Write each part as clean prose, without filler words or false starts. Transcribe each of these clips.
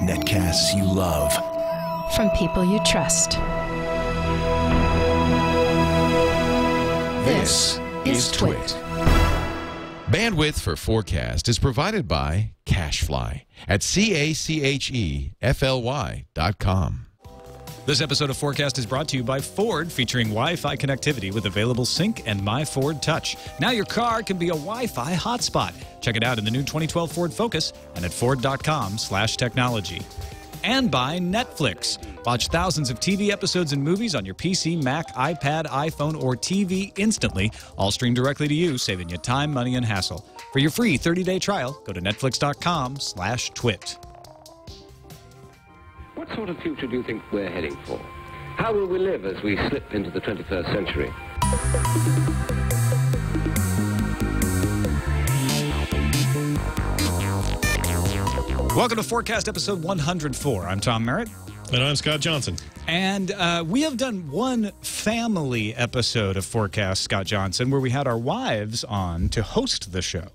Netcasts you love. From people you trust. This is Twit. Bandwidth for FourCast is provided by Cachefly at CACHEFLY.com. This episode of FourCast is brought to you by Ford, featuring Wi-Fi connectivity with available Sync and My Ford Touch. Now your car can be a Wi-Fi hotspot. Check it out in the new 2012 Ford Focus and at Ford.com/technology. And by Netflix. Watch thousands of TV episodes and movies on your PC, Mac, iPad, iPhone, or TV instantly, all streamed directly to you, saving you time, money, and hassle. For your free 30-day trial, go to netflix.com/twit. What sort of future do you think we're heading for? How will we live as we slip into the 21st century? Welcome to FourCast episode 104. I'm Tom Merritt. And I'm Scott Johnson. And we have done one family episode of FourCast, Scott Johnson, where we had our wives on to host the show.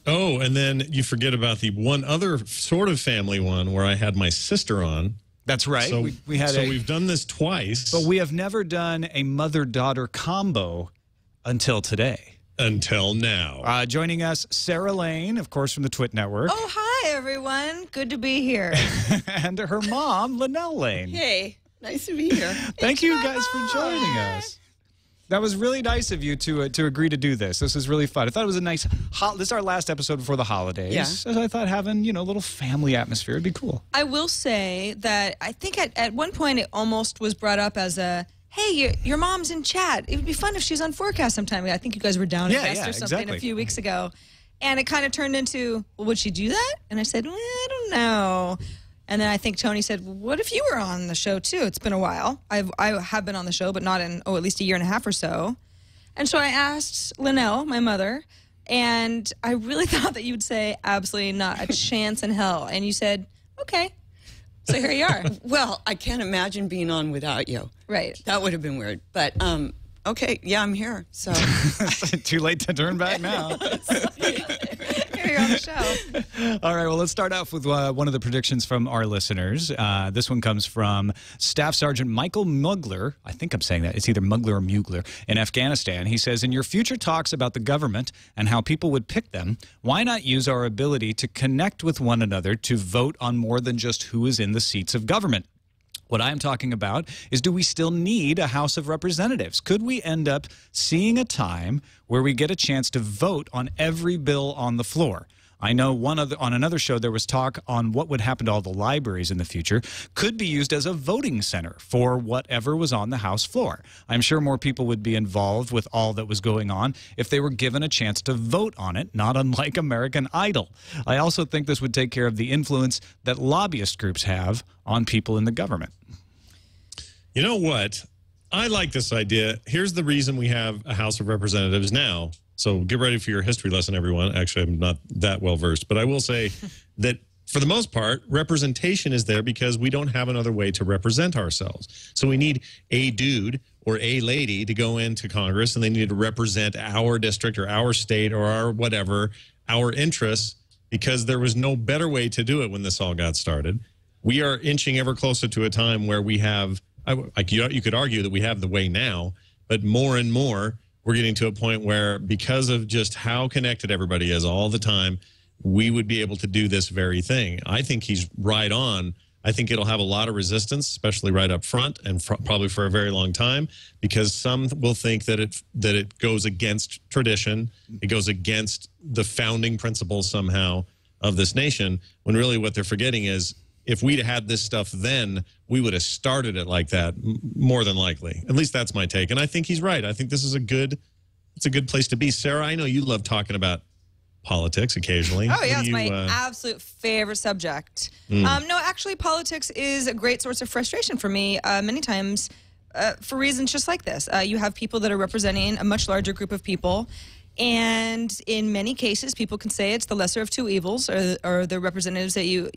Oh, and then you forget about the one other sort of family one where I had my sister on. That's right. So, we've done this twice. But we have never done a mother-daughter combo until today. Until now. Joining us, Sarah Lane, of course, from the Twit Network. Oh, hi, everyone. Good to be here. And her mom, Linelle Lane. Hey, nice to be here. Thank you guys for joining us. That was really nice of you to agree to do this. This is really fun. I thought it was a nice, this is our last episode before the holidays. Yeah. So I thought having, a little family atmosphere would be cool. I will say that I think at one point it almost was brought up as a, hey, your mom's in chat. It would be fun if she's on FourCast sometime. I think you guys were down at Best or something a few weeks ago. And it kind of turned into, well, would she do that? And I said, well, I don't know. And then I think Tony said, well, what if you were on the show, too? It's been a while. I have been on the show, but not in, at least a year and a half or so. And so I asked Linelle, my mother, and I really thought that you would say absolutely not a chance in hell. And you said, okay. So here you are. Well, I can't imagine being on without you. Right. That would have been weird. But, okay, yeah, I'm here. So Too late to turn back now. Here you're on the show. All right, well, let's start off with one of the predictions from our listeners. This one comes from Staff Sergeant Michael Mugler. I think I'm saying that. It's either Mugler or Mugler in Afghanistan. He says, in your future talks about the government and how people would pick them, why not use our ability to connect with one another to vote on more than just who is in the seats of government? What I'm talking about is, do we still need a House of Representatives? Could we end up seeing a time where we get a chance to vote on every bill on the floor? I know on another show there was talk on what would happen to all the libraries in the future. Could be used as a voting center for whatever was on the House floor. I'm sure more people would be involved with all that was going on if they were given a chance to vote on it, not unlike American Idol. I also think this would take care of the influence that lobbyist groups have on people in the government. You know what? I like this idea. Here's the reason we have a House of Representatives now. So get ready for your history lesson, everyone. Actually, I'm not that well versed, but I will say that for the most part, representation is there because we don't have another way to represent ourselves. So we need a dude or a lady to go into Congress, and they need to represent our district or our state or our whatever, our interests, because there was no better way to do it when this all got started. We are inching ever closer to a time where we have, like you could argue that we have the way now, but more and more, we're getting to a point where, because of just how connected everybody is all the time, we would be able to do this very thing. I think he's right on. I think it'll have a lot of resistance, especially right up front, and probably for a very long time, because some will think that it goes against tradition, it goes against the founding principles somehow of this nation, when really what they're forgetting is, if we'd had this stuff then, we would have started it like that, more than likely. At least that's my take. And I think he's right. I think this is it's a good place to be. Sarah, I know you love talking about politics occasionally. Oh, yeah, it's my absolute favorite subject. No, actually, politics is a great source of frustration for me many times for reasons just like this. You have people that are representing a much larger group of people, and in many cases, people can say it's the lesser of two evils, or the representatives that you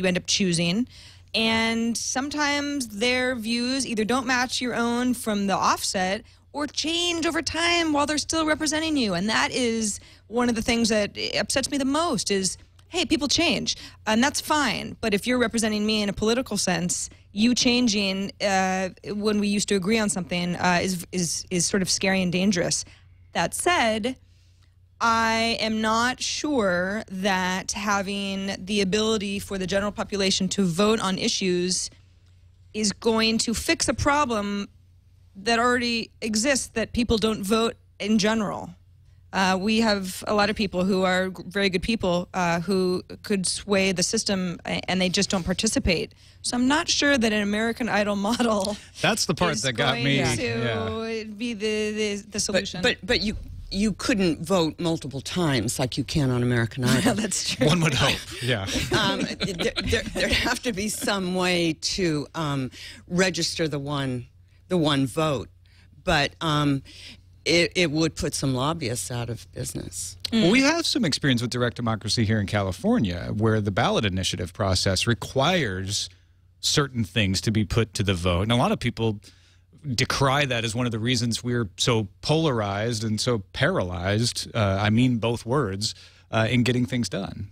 end up choosing. And sometimes their views either don't match your own from the offset, or change over time while they're still representing you. And that is one of the things that upsets me the most is, hey, people change, and that's fine. But if you're representing me in a political sense, you changing when we used to agree on something is sort of scary and dangerous. That said, I am not sure that having the ability for the general population to vote on issues is going to fix a problem that already exists, that people don't vote in general. We have a lot of people who are very good people who could sway the system, and they just don't participate. So I'm not sure that an American Idol model that's the part that got me to be the solution. But you couldn't vote multiple times like you can on American Idol. That's true. One would hope. Yeah. There'd have to be some way to register the one vote, but it would put some lobbyists out of business. Well, we have some experience with direct democracy here in California, where the ballot initiative process requires certain things to be put to the vote, and a lot of people decry that as one of the reasons we're so polarized and so paralyzed, I mean both words, in getting things done.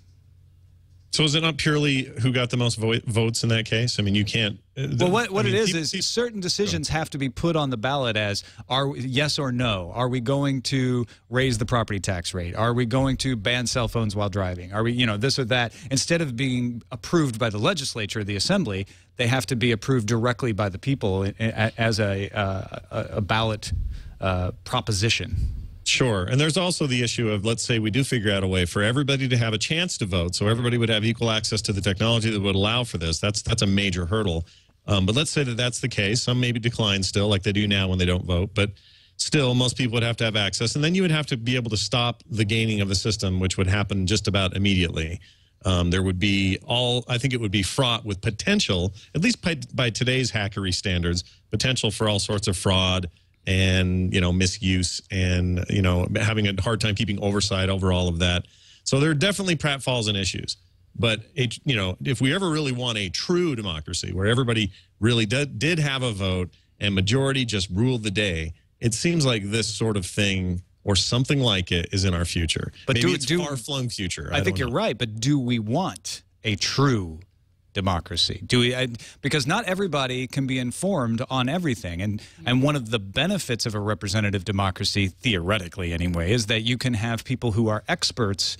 So is it not purely who got the most votes in that case? I mean, you can't... Well, what it is certain decisions have to be put on the ballot as, yes or no. Are we going to raise the property tax rate? Are we going to ban cell phones while driving? Are we, this or that? Instead of being approved by the legislature or the assembly, they have to be approved directly by the people as a ballot proposition. Sure. And there's also the issue of, let's say we do figure out a way for everybody to have a chance to vote, so everybody would have equal access to the technology that would allow for this. That's a major hurdle. But let's say that that's the case. Some maybe decline still, like they do now when they don't vote. But still, most people would have to have access. And then you would have to be able to stop the gaining of the system, which would happen just about immediately. There would be I think it would be fraught with potential, at least by today's hackery standards, potential for all sorts of fraud and, misuse and, having a hard time keeping oversight over all of that. So there are definitely pratfalls and issues. But, if we ever really want a true democracy where everybody really did have a vote and majority just ruled the day, it seems like this sort of thing or something like it is in our future. But maybe it's far-flung future. I think you're right, but do we want a true democracy? Do we? Because not everybody can be informed on everything, and one of the benefits of a representative democracy, theoretically anyway, is that you can have people who are experts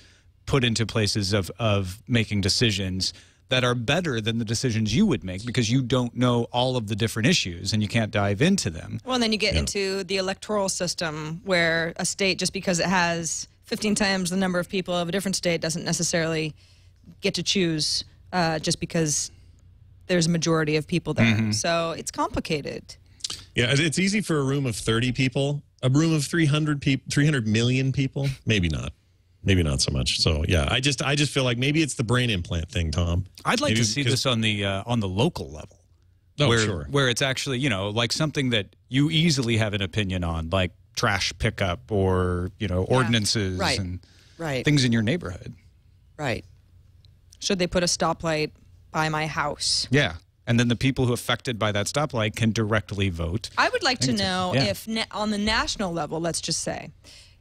put into places of making decisions that are better than the decisions you would make, because you don't know all of the different issues and you can't dive into them. Well, and then you get into the electoral system where a state, just because it has 15 times the number of people of a different state, doesn't necessarily get to choose just because there's a majority of people there. Mm-hmm. So it's complicated. Yeah, it's easy for a room of 30 people. A room of 300 million people? Maybe not. Maybe not so much. So yeah, I just feel like maybe it's the brain implant thing, Tom. I'd like to see this on the local level. Oh, sure. Where it's actually, like something that you easily have an opinion on, like trash pickup or, ordinances and things in your neighborhood. Right. Should they put a stoplight by my house? Yeah. And then the people who are affected by that stoplight can directly vote. I would like to know if on the national level, let's just say,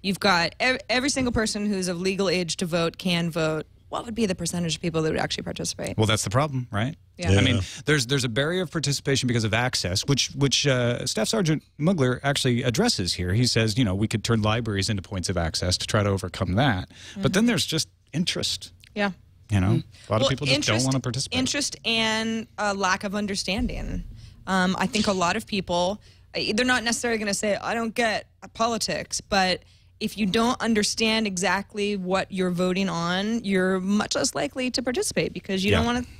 you've got every single person who's of legal age to vote can vote. What would be the percentage of people that would actually participate? Well, that's the problem, right? Yeah. I mean, there's a barrier of participation because of access, which Staff Sergeant Mugler actually addresses here. He says, we could turn libraries into points of access to try to overcome that. Mm-hmm. But then there's just interest. Yeah. A lot of people just don't want to participate. Interest and a lack of understanding. I think a lot of people, they're not necessarily going to say, I don't get politics, but if you don't understand exactly what you're voting on, you're much less likely to participate because you don't want to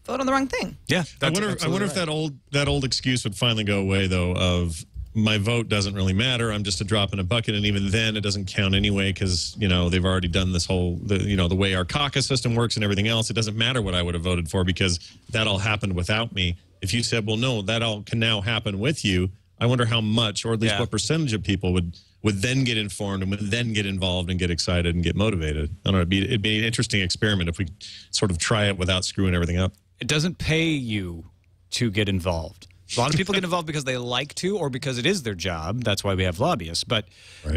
vote on the wrong thing. Yeah, I wonder if that old excuse would finally go away, though, of my vote doesn't really matter. I'm just a drop in a bucket, and even then, it doesn't count anyway because they've already done this whole the way our caucus system works and everything else. It doesn't matter what I would have voted for because that all happened without me. If you said, well, no, that all can now happen with you, I wonder how much, or at least what percentage of people would then get informed and would then get involved and get excited and get motivated. I don't know. It'd be an interesting experiment if we sort of try it without screwing everything up. It doesn't pay you to get involved. A lot of people get involved because they like to or because it is their job. That's why we have lobbyists. But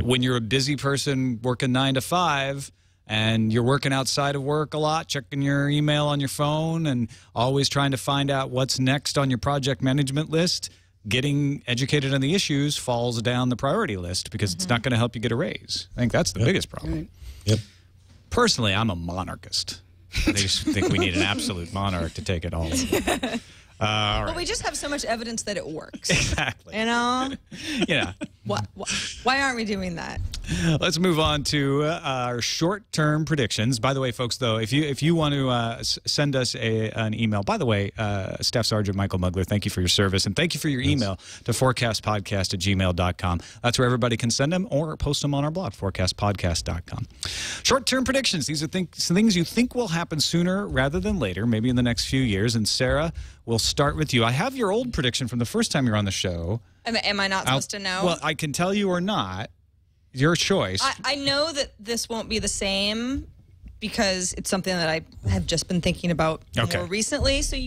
when you're a busy person working 9 to 5, and you're working outside of work a lot, checking your email on your phone and always trying to find out what's next on your project management list, getting educated on the issues falls down the priority list because it's not going to help you get a raise. I think that's the biggest problem. Yep. Personally, I'm a monarchist. I just think we need an absolute monarch to take it all. Well, we just have so much evidence that it works. Exactly. You know? Yeah. Why aren't we doing that? Let's move on to our short-term predictions. By the way, folks, though, if you want to send us an email, by the way, Staff Sergeant Michael Mugler, thank you for your service, and thank you for your email to fourcastpodcast@gmail.com. That's where everybody can send them or post them on our blog, fourcastpodcast.com. Short-term predictions. These are things you think will happen sooner rather than later, maybe in the next few years. And Sarah, we'll start with you. I have your old prediction from the first time you were on the show. Am I not supposed to know? Well, I can tell you or not. Your choice. I know that this won't be the same because it's something that I have just been thinking about more recently. So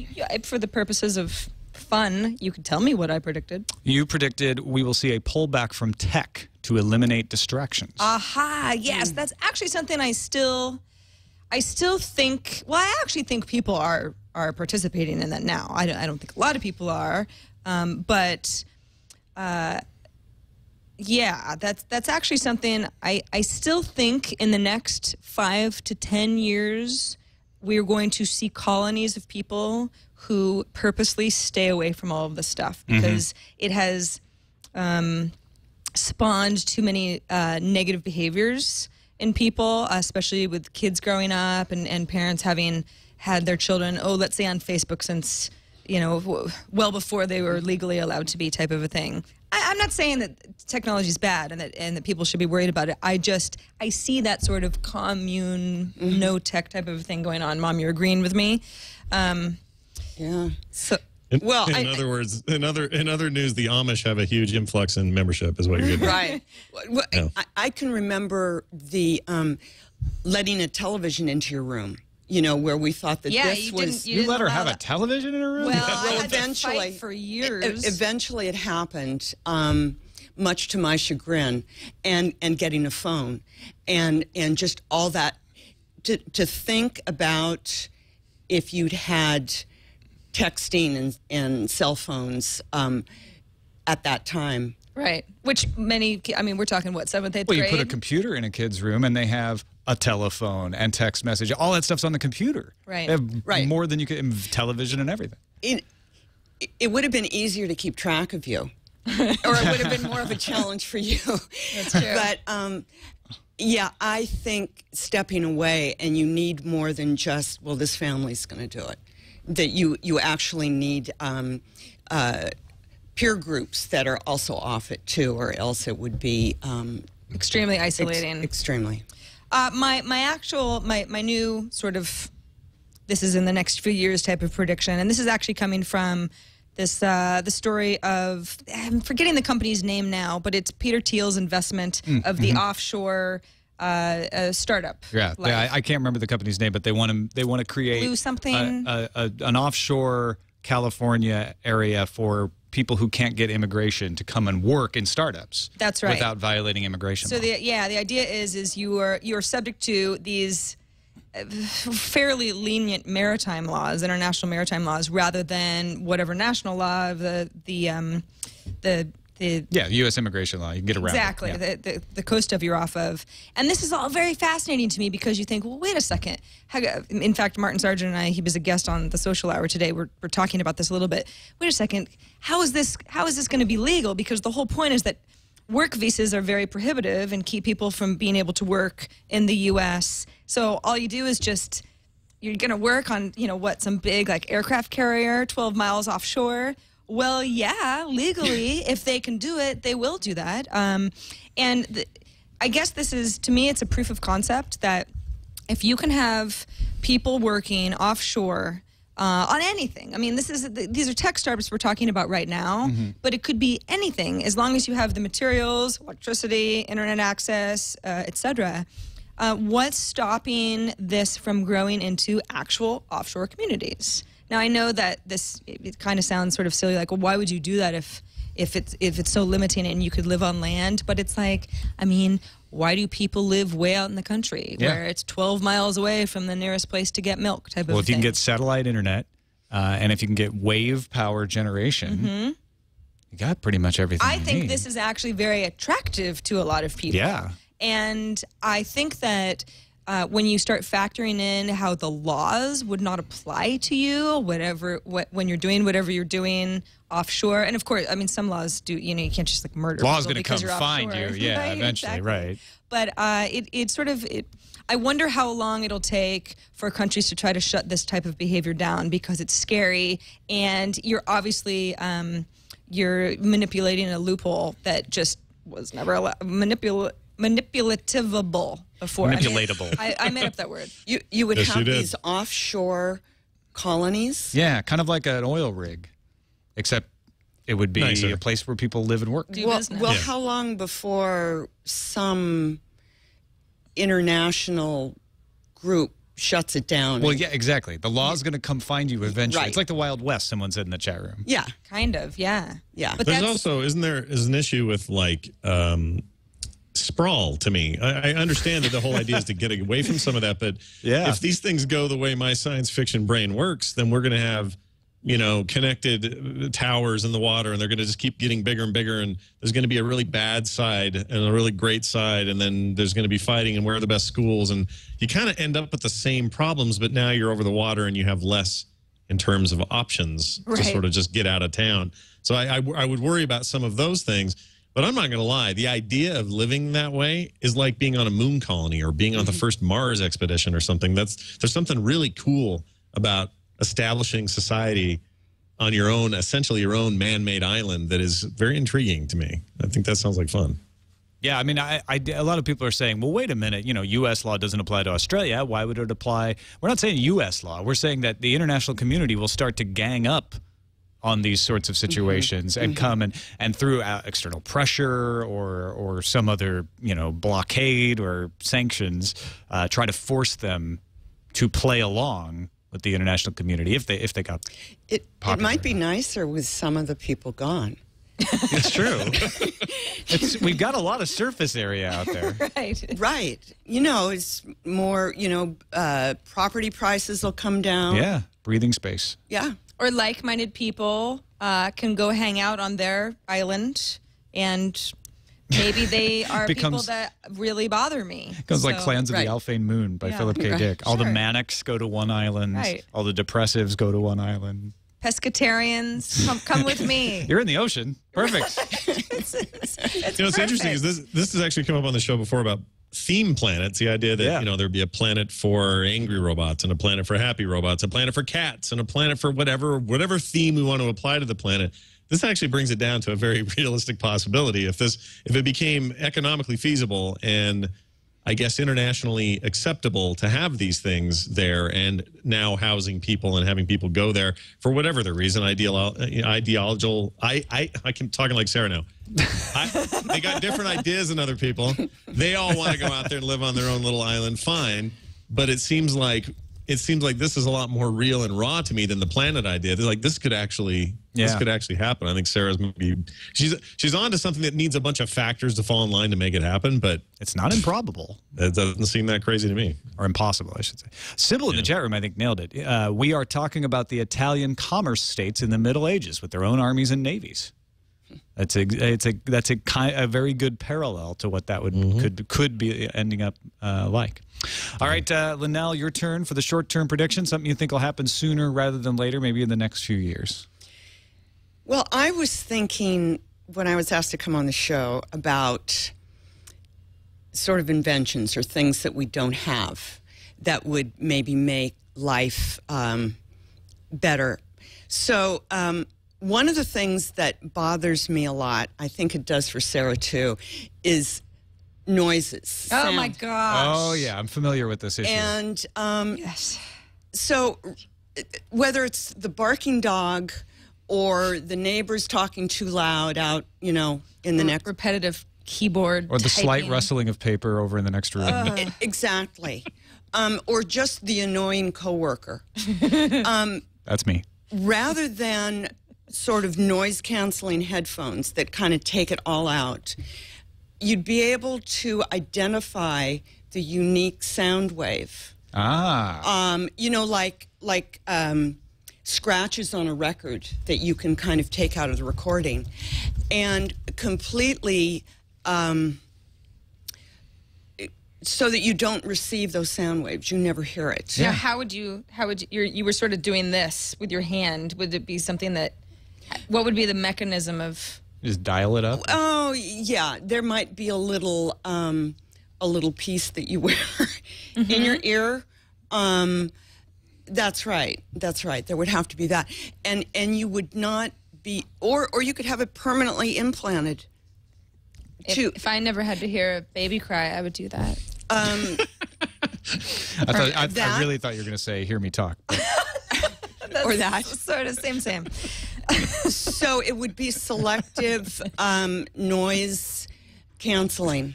for the purposes of fun, you could tell me what I predicted. You predicted we will see a pullback from tech to eliminate distractions. Aha, yes. That's actually something I still think, well, I actually think people are participating in that now. I don't think a lot of people are, but yeah, that's actually something I still think in the next 5 to 10 years, we're going to see colonies of people who purposely stay away from all of this stuff because it has spawned too many negative behaviors in people, especially with kids growing up and parents having had their children, let's say on Facebook since, well before they were legally allowed to be type of a thing. I'm not saying that technology is bad and that people should be worried about it. I see that sort of commune, no tech type of thing going on. Mom, you're agreeing with me? Yeah. So, in other words, in other news, the Amish have a huge influx in membership, is what you're getting. Right. Well, yeah. I can remember the letting a television into your room. Where we thought that this was... You let her have a television in her room? Well, I had eventually, to fight for years. Eventually it happened, much to my chagrin, and getting a phone. And just all that, to think about if you'd had texting and cell phones at that time. Right. Which we're talking, what, 7th, 8th grade? Well, you put a computer in a kid's room and they have a telephone and text message. All that stuff's on the computer. Right. They have more than you could, television and everything. It would have been easier to keep track of you. Or it would have been more of a challenge for you. That's true. But, yeah, I think stepping away, and you need more than just, well, this family's going to do it. That you actually need peer groups that are also off it, too, or else it would be... extremely isolating. Extremely. My new sort of, this is in the next few years type of prediction, and this is actually coming from this the story of, I'm forgetting the company's name now, but it's Peter Thiel's investment of the offshore startup. Yeah, I can't remember the company's name, but they want to create Blue something, an offshore California area for people who can't get immigration to come and work in startups. That's right. Without violating immigration law. The idea is you are subject to these fairly lenient maritime laws, international maritime laws, rather than whatever national law of the U.S. immigration law. You can get around exactly the coast of you're off of. And this is all very fascinating to me because you think, well, wait a second. In fact, Martin Sargent and I, he was a guest on the Social Hour today. We're talking about this a little bit. Wait a second. How is this going to be legal? Because the whole point is that work visas are very prohibitive and keep people from being able to work in the U.S. So all you do is you're going to work on, some big aircraft carrier 12 miles offshore. Well, yeah, legally, if they can do it, they will do that. I guess to me, it's a proof of concept that if you can have people working offshore on anything, these are tech startups we're talking about right now, but it could be anything as long as you have the materials, electricity, internet access, etc. What's stopping this from growing into actual offshore communities? Now, I know that it kind of sounds sort of silly, well, why would you do that if if it's so limiting and you could live on land. But it's like, I mean, why do people live way out in the country where it's 12 miles away from the nearest place to get milk type of thing? Well, if you can get satellite internet and if you can get wave power generation, you got pretty much everything I you think need. this is actually very attractive to a lot of people. Yeah. And I think that when you start factoring in how the laws would not apply to you, when you're doing whatever you're doing offshore, and of course, I mean, some laws do. You know, you can't just like murder. Law's going to come find you, yeah, right, eventually, exactly. right? But I wonder how long it'll take for countries to try to shut this type of behavior down because it's scary, and you're obviously you're manipulating a loophole that just was never manipulativable before. Manipulatable. I made up that word. You would Yes, have you did. these offshore colonies. Yeah, kind of like an oil rig, except it would be Nicer. a place where people live and work. Do business. Well, Yeah. how long before some international group shuts it down? Well, yeah, exactly. The law's going to come find you eventually. Right. It's like the Wild West, someone said in the chat room. Yeah. Kind of, yeah. Yeah. But There's that's also, is an issue with like sprawl to me. I understand that the whole idea is to get away from some of that, but Yeah. if these things go the way my science fiction brain works, then we're going to have, connected towers in the water, and they're going to just keep getting bigger and bigger, and there's going to be a really bad side and a really great side, and then there's going to be fighting and where are the best schools, and you kind of end up with the same problems, but now you're over the water and you have less in terms of options to Right. sort of just get out of town. So I would worry about some of those things. But I'm not going to lie. The idea of living that way is like being on a moon colony or being on the first Mars expedition or something. There's something really cool about establishing society on your own, essentially your own man-made island that is very intriguing to me. I think that sounds like fun. Yeah, I mean, a lot of people are saying, well, wait a minute, U.S. law doesn't apply to Australia. Why would it apply? We're not saying U.S. law. We're saying that the international community will start to gang up on these sorts of situations and come and through external pressure or some other, blockade or sanctions, try to force them to play along with the international community if they got It popular. might be nicer with some of the people gone. It's true. We've got a lot of surface area out there. right. Right. It's more, property prices will come down. Yeah, breathing space. Yeah. Or like-minded people can go hang out on their island, and maybe they are people Becomes- that really bother me. Becomes like Clans of right. the Alphane Moon by Yeah. Philip K. Right. Dick. All the Sure. manics go to one island. Right. All the depressives go to one island. Pescatarians, come with me. You're in the ocean. Perfect. It's What's interesting is this has actually come up on the show before about theme planets. The idea that Yeah. there'd be a planet for angry robots and a planet for happy robots, a planet for cats, and a planet for whatever theme we want to apply to the planet. This actually brings it down to a very realistic possibility. If it became economically feasible and I guess internationally acceptable to have these things there, and now housing people and having people go there for whatever the reason, ideological. I can talking like Sarah now. They got different ideas than other people. They all want to go out there and live on their own little island. Fine, but it seems like this is a lot more real and raw to me than the planet idea. They're like, this could actually happen. I think Sarah's maybe she's on to something that needs a bunch of factors to fall in line to make it happen, but It's not improbable. it doesn't seem that crazy to me. Or impossible, I should say. Sybil in the chat room, I think, nailed it. We are talking about the Italian commerce states in the Middle Ages with their own armies and navies. That's a very good parallel to what that could be ending up like. All right, Linelle, your turn for the short-term prediction. Something you think will happen sooner rather than later, maybe in the next few years. Well, I was thinking when I was asked to come on the show about sort of inventions or things that we don't have that would maybe make life better. So one of the things that bothers me a lot, I think it does for Sarah too, is noises. Oh my sound. gosh. Oh, yeah, I'm familiar with this issue. And Yes. so whether it's the barking dog or the neighbors talking too loud out, in the next... Repetitive keyboard Or the slight typing. rustling of paper over in the next room. Exactly. Or just the annoying coworker. That's me. Rather than sort of noise-canceling headphones that kind of take it all out, you'd be able to identify the unique sound wave. You know, like scratches on a record that you can kind of take out of the recording, and completely so that you don't receive those sound waves. You never hear it. Yeah. How would you you were sort of doing this with your hand. Would it be something that, what would be the mechanism of? Just dial it up? Oh, yeah. There might be a little piece that you wear in your ear. That's right. That's right. There would have to be that. And you would not be, or you could have it permanently implanted. If I never had to hear a baby cry, I would do that. I really thought you were going to say, hear me talk. Or that. Sort of same. So it would be selective noise canceling.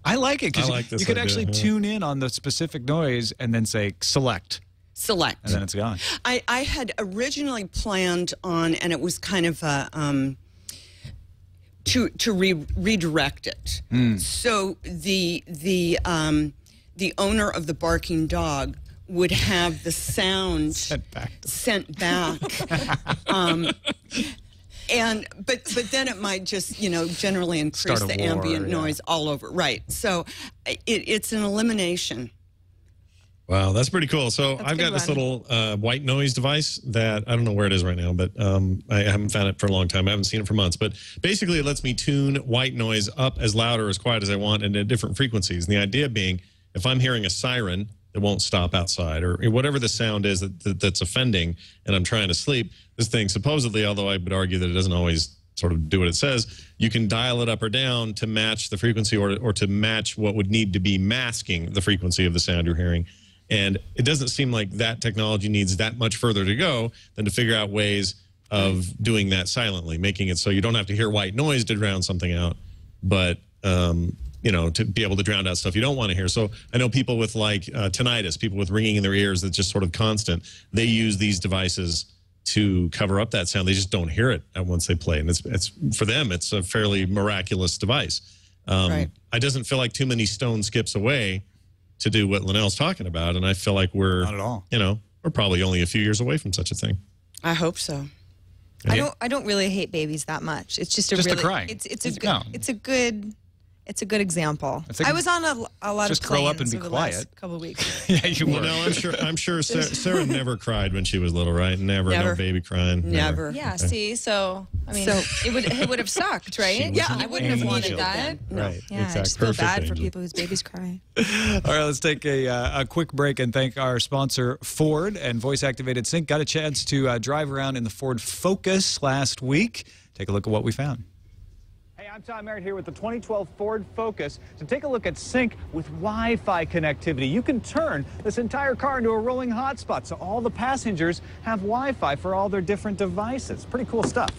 I like it because you could idea, actually tune in on the specific noise and then say select. Select. And then it's gone. I had originally planned on, and it was kind of a, to redirect it. So the owner of the barking dog would have the sound sent back. But then it might just, generally increase the ambient noise all over. Right. So it's an elimination. Wow, that's pretty cool. So I've got this little white noise device that I don't know where it is right now, but I haven't found it for a long time. I haven't seen it for months. But basically, it lets me tune white noise up as loud or as quiet as I want and at different frequencies. And the idea being, if I'm hearing a siren that won't stop outside or whatever the sound is that's offending and I'm trying to sleep, this thing supposedly, although I would argue that it doesn't always sort of do what it says, you can dial it up or down to match the frequency or to match what would need to be masking the frequency of the sound you're hearing. And it doesn't seem like that technology needs that much further to go than to figure out ways of doing that silently, making it so you don't have to hear white noise to drown something out, but to be able to drown out stuff you don't want to hear. So I know people with like tinnitus, people with ringing in their ears that's just sort of constant, they use these devices to cover up that sound. They just don't hear it once they play. And it's for them, it's a fairly miraculous device. It doesn't feel like too many stone skips away to do what Linelle's talking about. And I feel like we're, not at all. We're probably only a few years away from such a thing. I hope so. I don't really hate babies that much. It's just the crying. It's a good example. I was on a lot just of planes grow up and be over the quiet. last couple of weeks. Yeah, you were. I'm sure Sarah never cried when she was little, right? Never. No baby crying. Never. Yeah. Okay. See, so I mean, it would have sucked, right? Yeah, I wouldn't have wanted that. Right. Yeah, exactly. I just feel bad for people whose babies cry. All right, let's take a quick break and thank our sponsor, Ford and voice-activated sync. Got a chance to drive around in the Ford Focus last week. Take a look at what we found. I'm Merritt here with the 2012 Ford Focus to take a look at sync with Wi-Fi connectivity. You can turn this entire car into a rolling hotspot, so all the passengers have Wi-Fi for all their different devices. Pretty cool stuff.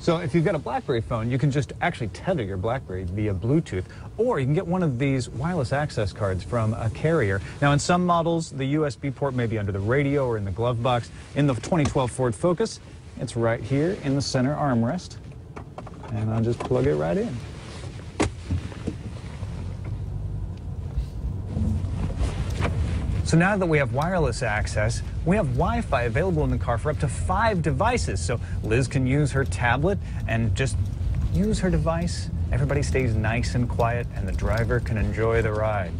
So if you've got a BlackBerry phone, you can just actually tether your BlackBerry via Bluetooth, or you can get one of these wireless access cards from a carrier. Now, in some models, the USB port may be under the radio or in the glove box. In the 2012 Ford Focus, it's right here in the center armrest, and I'll just plug it right in. So now that we have wireless access, we have Wi-Fi available in the car for up to 5 devices. So Liz can use her tablet and just use her device. Everybody stays nice and quiet, and the driver can enjoy the ride.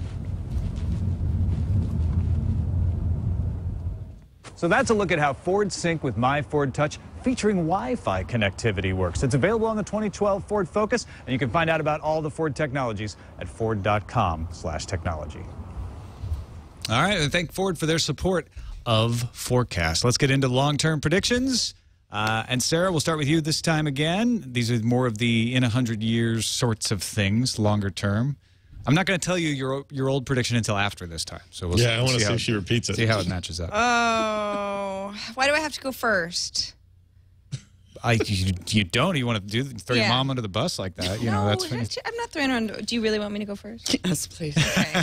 So that's a look at how Ford Sync with My Ford Touch featuring Wi-Fi connectivity works. It's available on the 2012 Ford Focus, and you can find out about all the Ford technologies at ford.com/technology. All right, and thank Ford for their support of FourCast. Let's get into long-term predictions. And Sarah, we'll start with you this time again. These are more of the in 100 years sorts of things, longer term. I'm not going to tell you your old prediction until after this time. So we'll I want to see if she repeats it. See how it matches up. Oh, why do I have to go first? You don't. You want to throw your mom under the bus like that? You know, that's. I'm not throwing her under. Do you really want me to go first? Yes, please. Okay.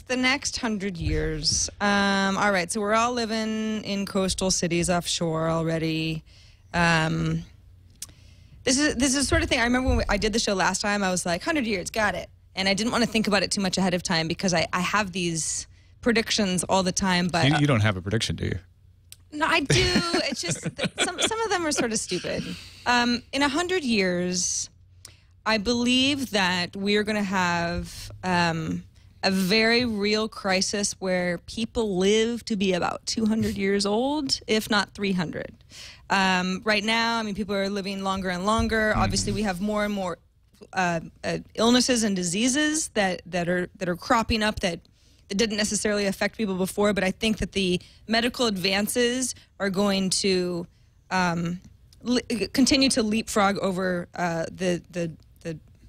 the next 100 years. All right. So we're all living in coastal cities offshore already. This is the sort of thing. I remember when I did the show last time. I was like, 100 years, got it. And I didn't want to think about it too much ahead of time because I have these predictions all the time. But you don't have a prediction, do you? No, I do. It's just some of them are sort of stupid. In 100 years, I believe that we are going to have a very real crisis where people live to be about 200 years old, if not 300. Right now, I mean, people are living longer and longer. Obviously, we have more and more illnesses and diseases that are cropping up that didn't necessarily affect people before, but I think that the medical advances are going to continue to leapfrog over the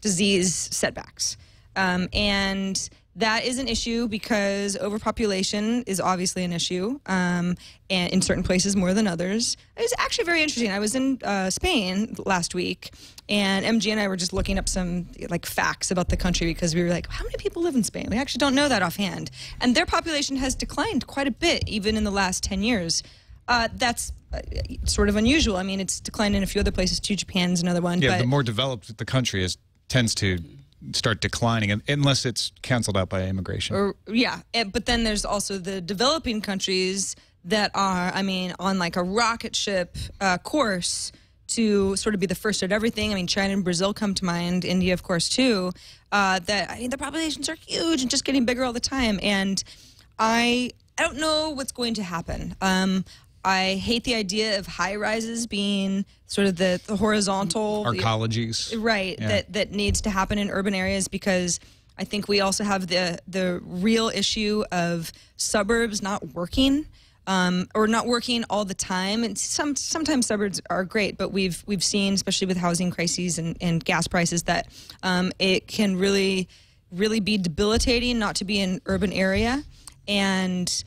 disease setbacks. And that is an issue because overpopulation is obviously an issue, and in certain places more than others. It was actually very interesting. I was in Spain last week, and MG and I were just looking up some facts about the country because we were like, how many people live in Spain? We actually don't know that offhand. And their population has declined quite a bit, even in the last 10 years. That's sort of unusual. I mean, it's declined in a few other places too. Japan's another one. Yeah, but the more developed the country is, tends to start declining unless it's canceled out by immigration. But then there's also the developing countries that are, I mean, on like a rocket ship course to sort of be the first at everything. I mean, China and Brazil come to mind, India, of course, too. That I mean, the populations are huge and just getting bigger all the time. And I don't know what's going to happen. I hate the idea of high rises being sort of the horizontal arcologies, right? Yeah. That needs to happen in urban areas because I think we also have the real issue of suburbs not working, or not working all the time. And sometimes suburbs are great, but we've seen, especially with housing crises and gas prices, that it can really be debilitating not to be in an urban area, and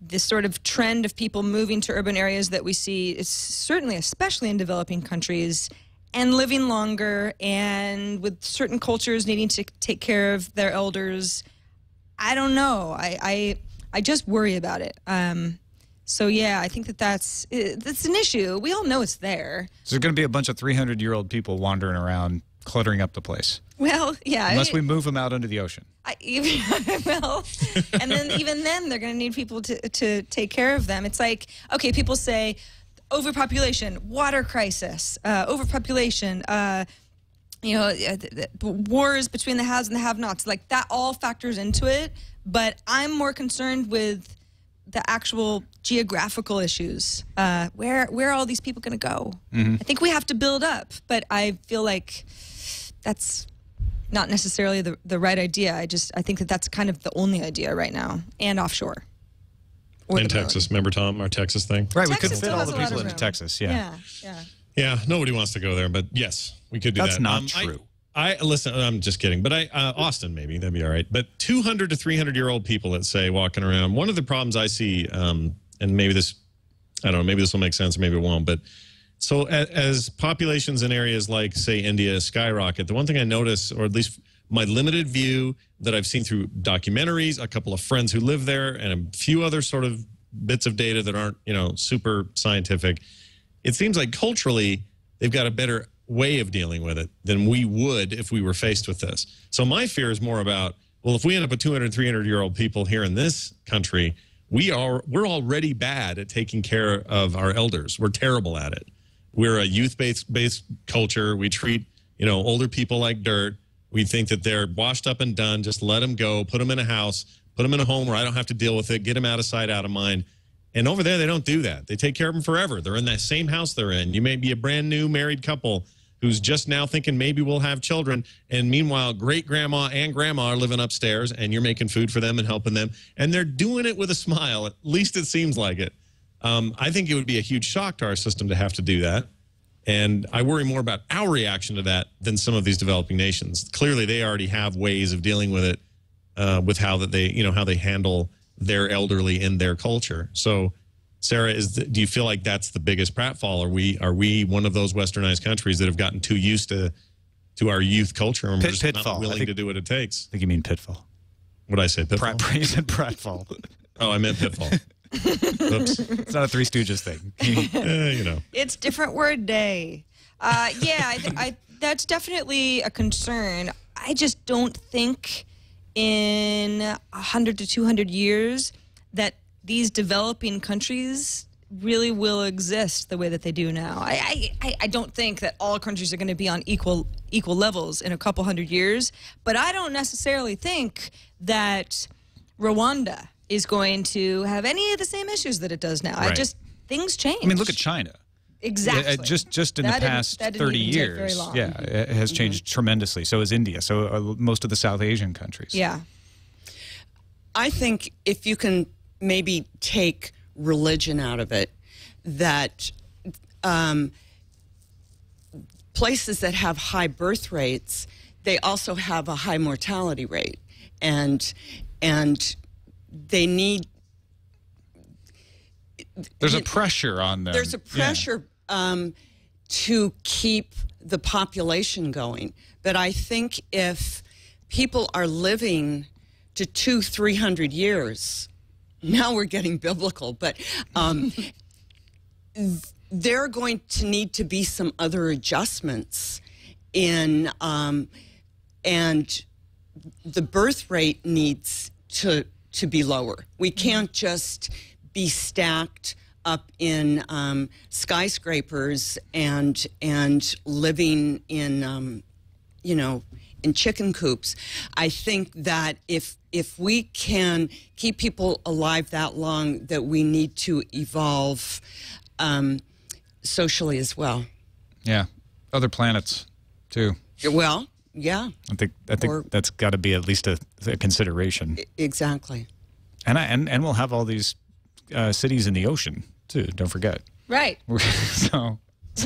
this sort of trend of people moving to urban areas that we see is certainly, especially in developing countries, and living longer, and with certain cultures needing to take care of their elders. I don't know. I just worry about it. So yeah, I think that's an issue. We all know it's there. So there's going to be a bunch of 300-year-old people wandering around, cluttering up the place. Well, yeah. Unless we move them out into the ocean. Well, and then even then, they're going to need people to take care of them. It's like, okay, people say overpopulation, water crisis, overpopulation, wars between the haves and the have-nots. Like that all factors into it. But I'm more concerned with the actual geographical issues. Where are all these people going to go? Mm-hmm. I think we have to build up, but I feel like that's not necessarily the right idea. I think that's kind of the only idea right now, and offshore. In Texas, remember, Tom, our Texas thing? Right, we could fit all the people into Texas, yeah. Yeah, nobody wants to go there, but yes, we could do that. That's not true. Listen, I'm just kidding, but Austin, maybe, that'd be all right. But 200 to 300-year-old people, let's say, walking around. One of the problems I see, and maybe this, I don't know, maybe this will make sense, or maybe it won't, but so as populations in areas like, say, India skyrocket, the one thing I notice, or at least my limited view that I've seen through documentaries, a couple of friends who live there, and a few other sort of bits of data that aren't, super scientific, it seems like culturally they've got a better way of dealing with it than we would if we were faced with this. So my fear is more about, well, if we end up with 200, 300-year-old people here in this country, we're already bad at taking care of our elders. We're terrible at it. We're a youth-based culture. We treat, older people like dirt. We think that they're washed up and done. Just let them go, put them in a house, put them in a home where I don't have to deal with it, get them out of sight, out of mind. And over there, they don't do that. They take care of them forever. They're in that same house they're in. You may be a brand new married couple who's just now thinking maybe we'll have children. And meanwhile, great-grandma and grandma are living upstairs, and you're making food for them and helping them. And they're doing it with a smile. At least it seems like it. I think it would be a huge shock to our system to have to do that. And I worry more about our reaction to that than some of these developing nations. Clearly, they already have ways of dealing with it, with how they handle their elderly in their culture. So Sarah, do you feel like that's the biggest pratfall? Are we one of those westernized countries that have gotten too used to our youth culture and we're just not willing to do what it takes? I think you mean pitfall. What did I say? Pitfall? You said pratfall. Oh, I meant pitfall. Oops. It's not a Three Stooges thing. You know. It's different word day. Yeah, that's definitely a concern. I just don't think in 100 to 200 years that these developing countries really will exist the way that they do now. I don't think that all countries are going to be on equal levels in a couple hundred years, but I don't necessarily think that Rwanda is going to have any of the same issues that it does now. Right. Things change. I mean, look at China. Exactly. Just in the past 30 years, yeah, it has changed tremendously. So has India. So most of the South Asian countries. Yeah. I think if you can maybe take religion out of it, that places that have high birth rates, they also have a high mortality rate, and they need. There's a pressure on them. There's a pressure to keep the population going, but I think if people are living to 200-300 years. Now we're getting biblical, but there are going to need to be some other adjustments in, and the birth rate needs to be lower. We can't just be stacked up in skyscrapers and living in, in chicken coops. I think that if we can keep people alive that long, that we need to evolve socially as well. Yeah, other planets too. Well, yeah. I think that's got to be at least a consideration. Exactly. And we'll have all these cities in the ocean too. Don't forget. Right. So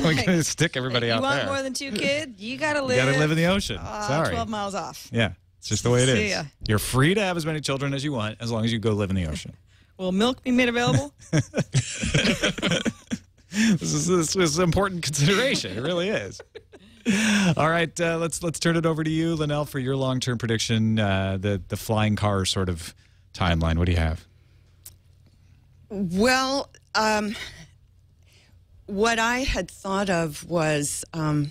we gotta stick everybody out there. You want more than 2 kids? You gotta live. You gotta live in the ocean. Sorry. 12 miles off. Yeah. It's just the way it See is. ya. You're free to have as many children as you want, as long as you go live in the ocean. Will milk be made available? This is an important consideration. It really is. All right, let's turn it over to you, Linelle, for your long-term prediction, the flying car sort of timeline. What do you have? Well, what I had thought of was, and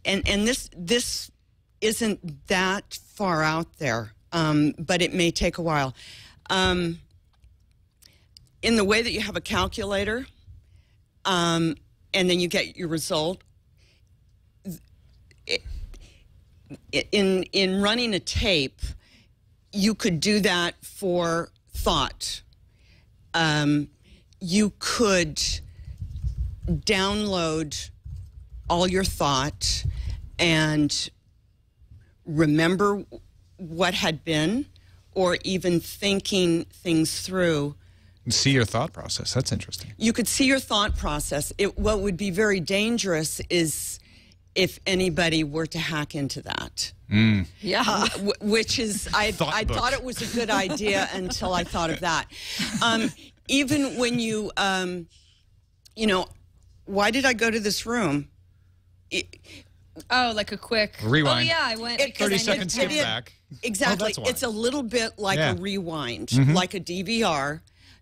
this isn't that far out there, but it may take a while. In the way that you have a calculator, and then you get your result, in running a tape, you could do that for thought. You could download all your thought and remember what had been, or even thinking things through. See your thought process. That's interesting. You could see your thought process. What would be very dangerous is if anybody were to hack into that. Mm. Yeah. Which is, I thought it was a good idea until I thought of that. Even when you, why did I go to this room? Like a quick rewind. Oh yeah, I went. 30 seconds skip back. Exactly. Oh, it's a little bit like a rewind, like a DVR.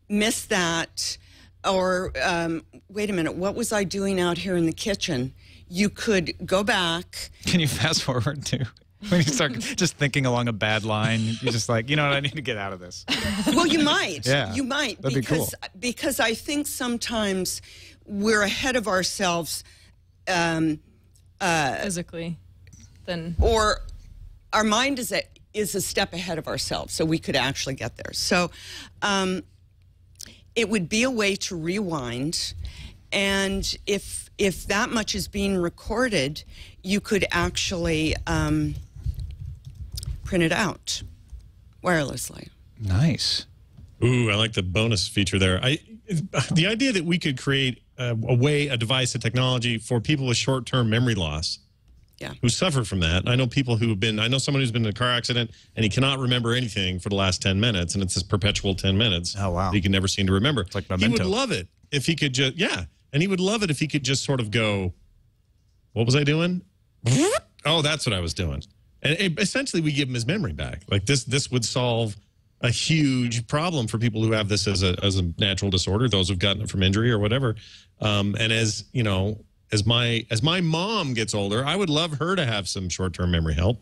Miss that, or wait a minute, what was I doing out here in the kitchen? You could go back. Can you fast forward too? When you start just thinking along a bad line, you're just like, you know what, I need to get out of this. Well, you might. Yeah, you might. That'd be cool. Because I think sometimes we're ahead of ourselves. Physically, then. Or our mind is a step ahead of ourselves, so we could actually get there. So it would be a way to rewind, and if that much is being recorded, you could actually print it out wirelessly. Nice. Ooh, I like the bonus feature there. The idea that we could create a device, a technology for people with short-term memory loss. who suffer from that. I know people I know someone who's been in a car accident and he cannot remember anything for the last 10 minutes, and it's this perpetual 10 minutes. Oh, wow. He can never seem to remember. It's like Memento. He would love it if he could just, and he would love it if he could just sort of go, what was I doing? Oh, that's what I was doing. And essentially we give him his memory back. Like this would solve a huge problem for people who have this as a natural disorder, those who've gotten it from injury or whatever. And as, you know, as my mom gets older, I would love her to have some short-term memory help.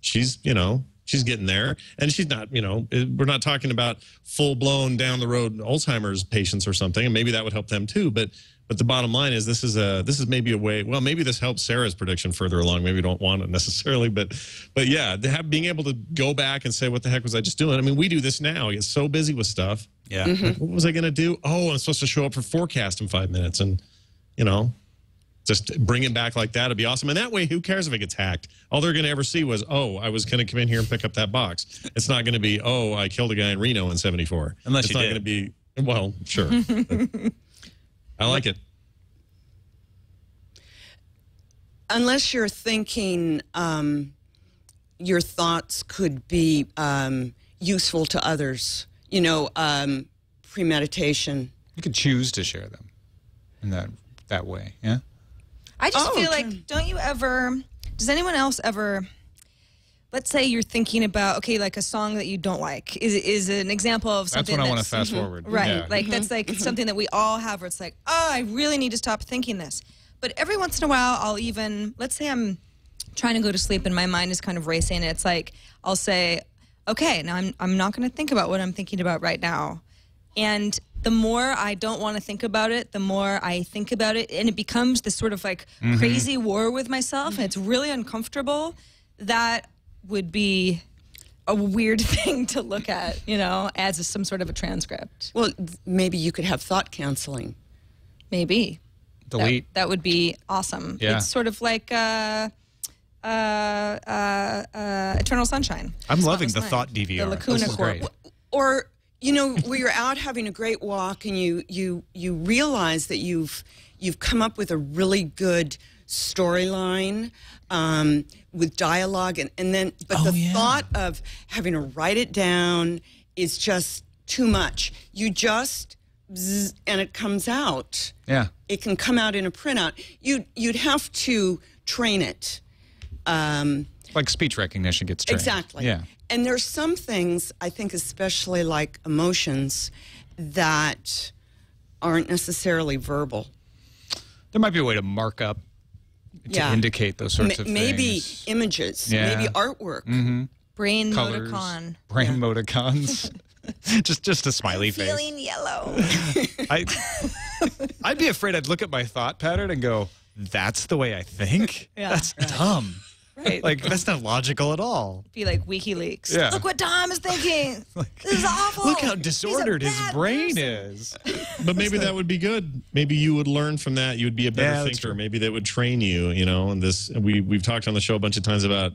She's, you know, she's getting there, and she's not, you know, we're not talking about full-blown down the road Alzheimer's patients or something, and maybe that would help them too. But the bottom line is this is maybe a way. Well, maybe this helps Sarah's prediction further along. Maybe we don't want it necessarily, but yeah, being able to go back and say, what the heck was I just doing? I mean, we do this now. I get so busy with stuff. Yeah. Like, what was I going to do? Oh, I'm supposed to show up for FourCast in 5 minutes, and you know. Just bring it back like that would be awesome. And that way, who cares if it gets hacked? All they're going to ever see was, oh, I was going to come in here and pick up that box. It's not going to be, oh, I killed a guy in Reno in '74. Unless it's you not did. going to be, well, sure. I like it. Unless you're thinking your thoughts could be useful to others, you know, premeditation. You could choose to share them in that way, yeah? I just feel like, don't you ever, does anyone else ever, let's say you're thinking about, okay, like a song that you don't like is an example of something that's what I want to fast forward. Right, Yeah. like that's like something that we all have where it's like, oh, I really need to stop thinking this. But every once in a while, I'll even, let's say I'm trying to go to sleep and my mind is kind of racing, and it's like, I'll say, okay, now I'm not going to think about what I'm thinking about right now. And the more I don't want to think about it, the more I think about it, and it becomes this sort of like crazy war with myself, and it's really uncomfortable. That would be a weird thing to look at, you know, as some sort of a transcript. Well, maybe you could have thought counseling. Maybe. Delete. That would be awesome. Yeah. It's sort of like Eternal Sunshine. I'm It's loving Spotless the Mind. thought DVR. The Lacuna This is Court. great. Or, you know, where you're out having a great walk and you realize that you've come up with a really good storyline with dialogue, and then the thought of having to write it down is just too much. You just zzz, and it comes out. Yeah. It can come out in a printout. You'd have to train it. Like speech recognition gets trained. Exactly. Yeah. And there's some things, I think, especially like emotions, that aren't necessarily verbal. There might be a way to mark up to indicate those sorts of maybe things. images, Yeah. maybe artwork. Brain Colors, moticon. brain emoticons. just a smiley face. Feeling yellow. I'd be afraid I'd look at my thought pattern and go, that's the way I think? Yeah. That's dumb. Right. Like, that's not logical at all. Be like WikiLeaks. Yeah. Look what Tom is thinking. This is awful. Look how He's a disordered his bad brain person. is. But maybe that would be good. Maybe you would learn from that. You would be a better that's thinker. true. Maybe that would train you, you know, and we've talked on the show a bunch of times about,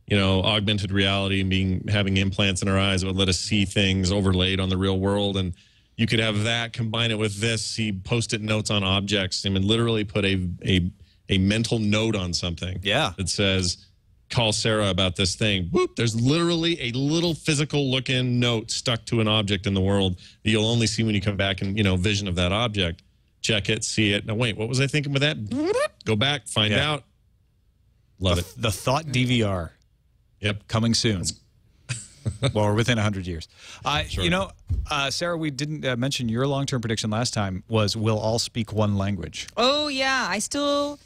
you know, augmented reality and having implants in our eyes that would let us see things overlaid on the real world. And you could have that, combine it with this, see Post-it notes on objects, I mean, literally put a mental note on something. Yeah. That says, call Sarah about this thing. Whoop, there's literally a little physical looking note stuck to an object in the world that you'll only see when you come back and, you know, vision of that object. Check it, see it. Now, wait, what was I thinking with that? Go back, find out. Love it. The thought DVR. Yep. Coming soon. Well, we're within 100 years. Sure. You know, Sarah, we didn't mention your long-term prediction last time was we'll all speak one language. Oh, yeah. I still,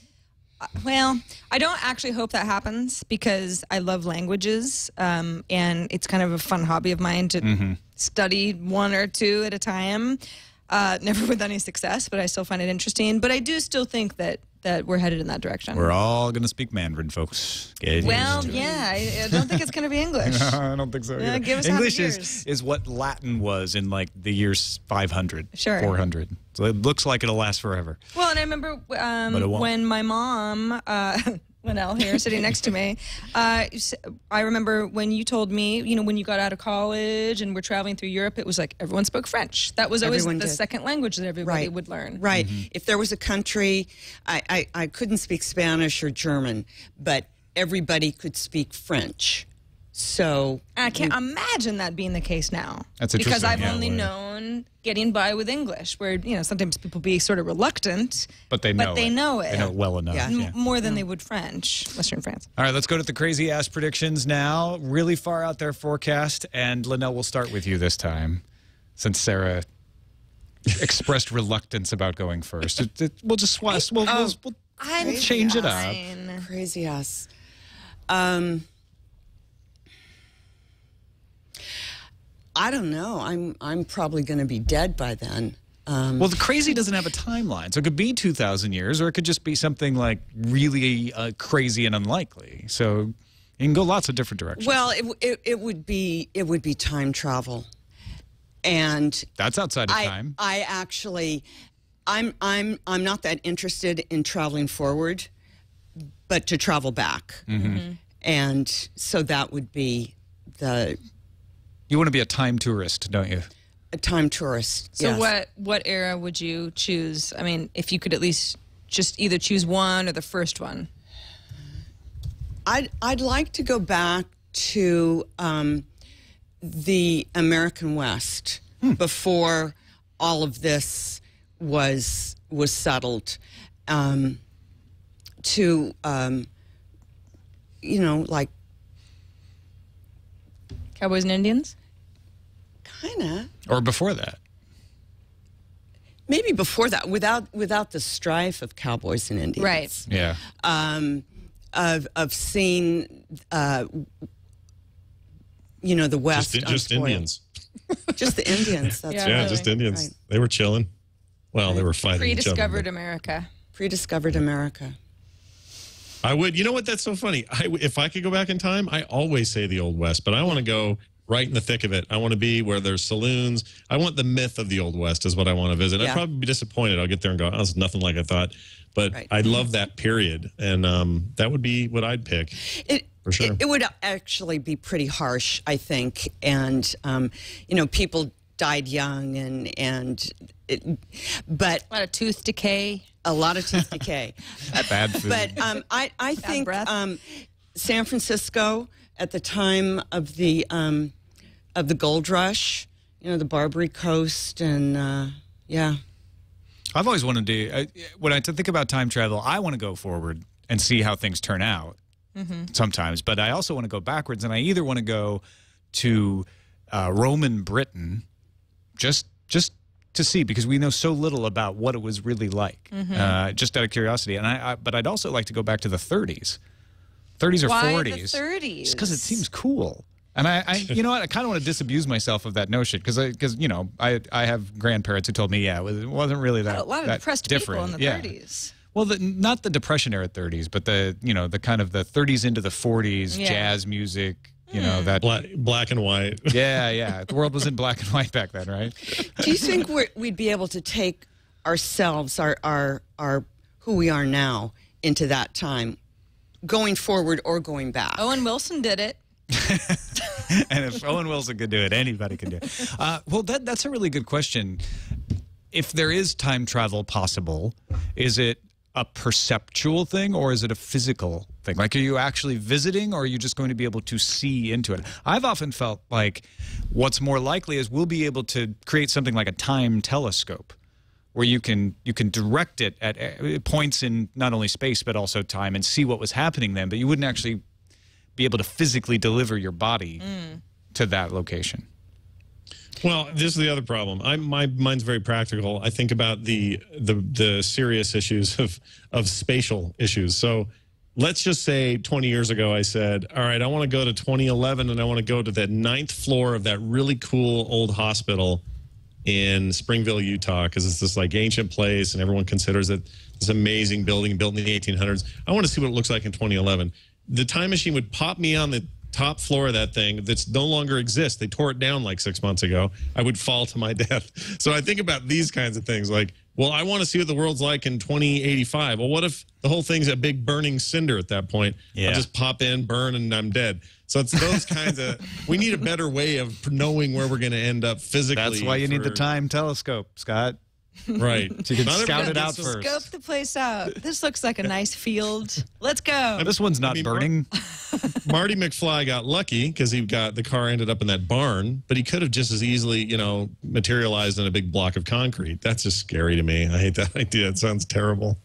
well, I don't actually hope that happens because I love languages, and it's kind of a fun hobby of mine to study one or two at a time. Never with any success, but I still find it interesting. But I do still think that we're headed in that direction. We're all going to speak Mandarin, folks. Well, yeah, I don't think it's going to be English. No, I don't think so either. Give us English 100 years. is what Latin was in like the years 500, Sure. 400. So it looks like it'll last forever. Well, and I remember it won't. when my mom, Linelle here, sitting next to me. I remember when you told me, you know, when you got out of college and we're traveling through Europe, it was like everyone spoke French. That was always the second language that everybody would learn. Right. If there was a country, I couldn't speak Spanish or German, but everybody could speak French. So I can't imagine that being the case now. That's because interesting. I've only known getting by with English, where, you know, sometimes people be sort of reluctant, but they know it. They know it well enough. More than they would French, unless you're in France. All right, let's go to the crazy ass predictions now. Really far out there forecast, and Linelle, we'll start with you this time, since Sarah expressed reluctance about going first. We'll just swap. We'll change it up. Crazy ass. I don't know. I'm probably going to be dead by then. Well, the crazy doesn't have a timeline, so it could be 2,000 years, or it could just be something like really crazy and unlikely. So you can go lots of different directions. Well, it would be time travel, and that's outside of time. I actually, I'm not that interested in traveling forward, but to travel back, and so that would be the. You want to be a time tourist, don't you? A time tourist. So yes. what era would you choose? I mean, if you could at least just either choose one or the first one. I'd like to go back to the American West before all of this was settled. To you know, like Cowboys and Indians? Kinda. Or before that? Maybe before that, without the strife of Cowboys and Indians. Right. Yeah. Of seeing, you know, the West. Just Indians. Just the Indians. That's yeah, right. just Indians. Right. They were chilling. Well, they were fighting each other. Prediscovered America. Prediscovered America. I would. You know what? That's so funny. If I could go back in time, I always say the Old West, but I want to go right in the thick of it. I want to be where there's saloons. I want the myth of the Old West is what I want to visit. Yeah. I'd probably be disappointed. I'll get there and go, oh, it's nothing like I thought. But I love that period, and that would be what I'd pick. For sure. It would actually be pretty harsh, I think, and you know, people died young, but a lot of tooth decay. A lot of tooth decay. Bad food. But I think San Francisco at the time of the gold rush, you know, the Barbary Coast, and yeah. I've always wanted to. When I think about time travel, I want to go forward and see how things turn out. Sometimes, but I also want to go backwards, and I either want to go to Roman Britain, just to see, because we know so little about what it was really like, just out of curiosity. And but I'd also like to go back to the 30s or 40s. Why the 30s? Just because it seems cool. And I you know what? I kind of want to disabuse myself of that notion, because you know, I have grandparents who told me, yeah, it wasn't really that. A lot of depressed different. people in the 30s. Well, not the Depression era 30s, but the kind of the 30s into the 40s, jazz music. You know, that black and white. Yeah. The world was in black and white back then, right? Do you think we'd be able to take ourselves, our who we are now, into that time, going forward or going back? Owen Wilson did it. And if Owen Wilson could do it, anybody can do it. Well, that's a really good question. If there is time travel possible, is it a perceptual thing, or is it a physical thing? Like, are you actually visiting, or are you just going to be able to see into it? I've often felt like what's more likely is we'll be able to create something like a time telescope, where you can direct it at points in not only space but also time and see what was happening then, but you wouldn't actually be able to physically deliver your body to that location. Well, this is the other problem. My mind's very practical. I think about the serious issues of spatial issues. So let's just say 20 years ago I said, all right, I want to go to 2011 and I want to go to the 9th floor of that really cool old hospital in Springville, Utah, because it's this like ancient place and everyone considers it this amazing building built in the 1800s. I want to see what it looks like in 2011. The time machine would pop me on the top floor of that thing that's no longer exists. They tore it down like 6 months ago. I would fall to my death. So I think about these kinds of things, like well, I want to see what the world's like in 2085. Well, what if the whole thing's a big burning cinder at that point? Yeah. I'll just pop in, burn, and I'm dead. So it's those kinds of, we need a better way of knowing where we're going to end up physically. That's why you need the time telescope, Scott. Right. So you can scout it out first. Scope the place out. This looks like a nice field. Let's go. This one's not burning. Marty McFly got lucky because the car ended up in that barn, but he could have just as easily, materialized in a big block of concrete. That's just scary to me. I hate that idea. It sounds terrible.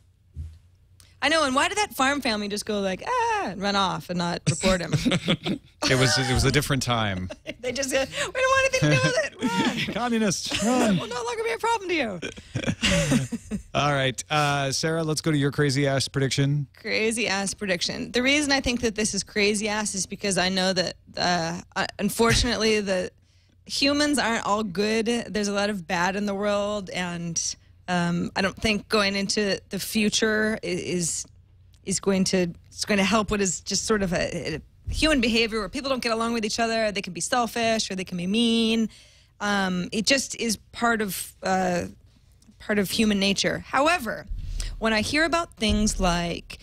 I know, and why did that farm family just go like, and run off and not report him? It was a different time. They just said, we don't want anything to do with it. Run. Communists, run. Will no longer be a problem to you. All right. Sarah, let's go to your crazy-ass prediction. Crazy-ass prediction. The reason I think that this is crazy-ass is because I know that, unfortunately, the humans aren't all good. There's a lot of bad in the world, and I don't think going into the future is going to help what is just sort of a human behavior where people don't get along with each other. They can be selfish or they can be mean. It just is part of human nature. However, when I hear about things like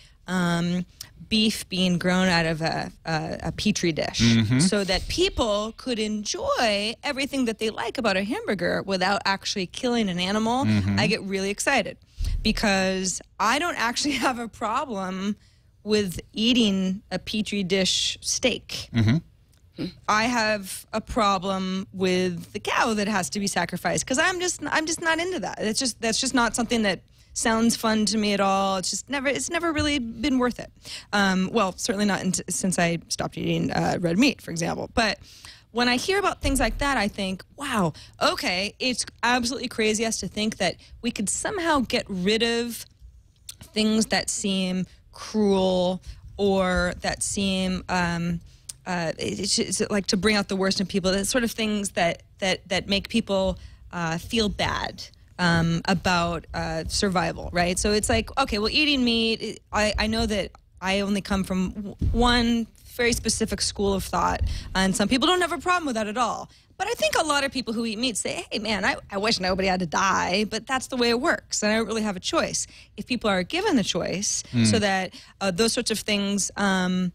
beef being grown out of a petri dish so that people could enjoy everything that they like about a hamburger without actually killing an animal, I get really excited because I don't actually have a problem with eating a petri dish steak. I have a problem with the cow that has to be sacrificed because I'm just not into that. That's just not something that sounds fun to me at all. It's never really been worth it. Well, certainly not since I stopped eating red meat, for example. But when I hear about things like that, I think, wow, okay, it's absolutely crazy as to think that we could somehow get rid of things that seem cruel or that seem it's like to bring out the worst in people. That sort of things that make people feel bad about survival, right? So it's like, okay, well, eating meat, I know that I only come from one very specific school of thought, and some people don't have a problem with that at all. But I think a lot of people who eat meat say, hey, man, I wish nobody had to die, but that's the way it works, and I don't really have a choice. If people are given the choice so that those sorts of things can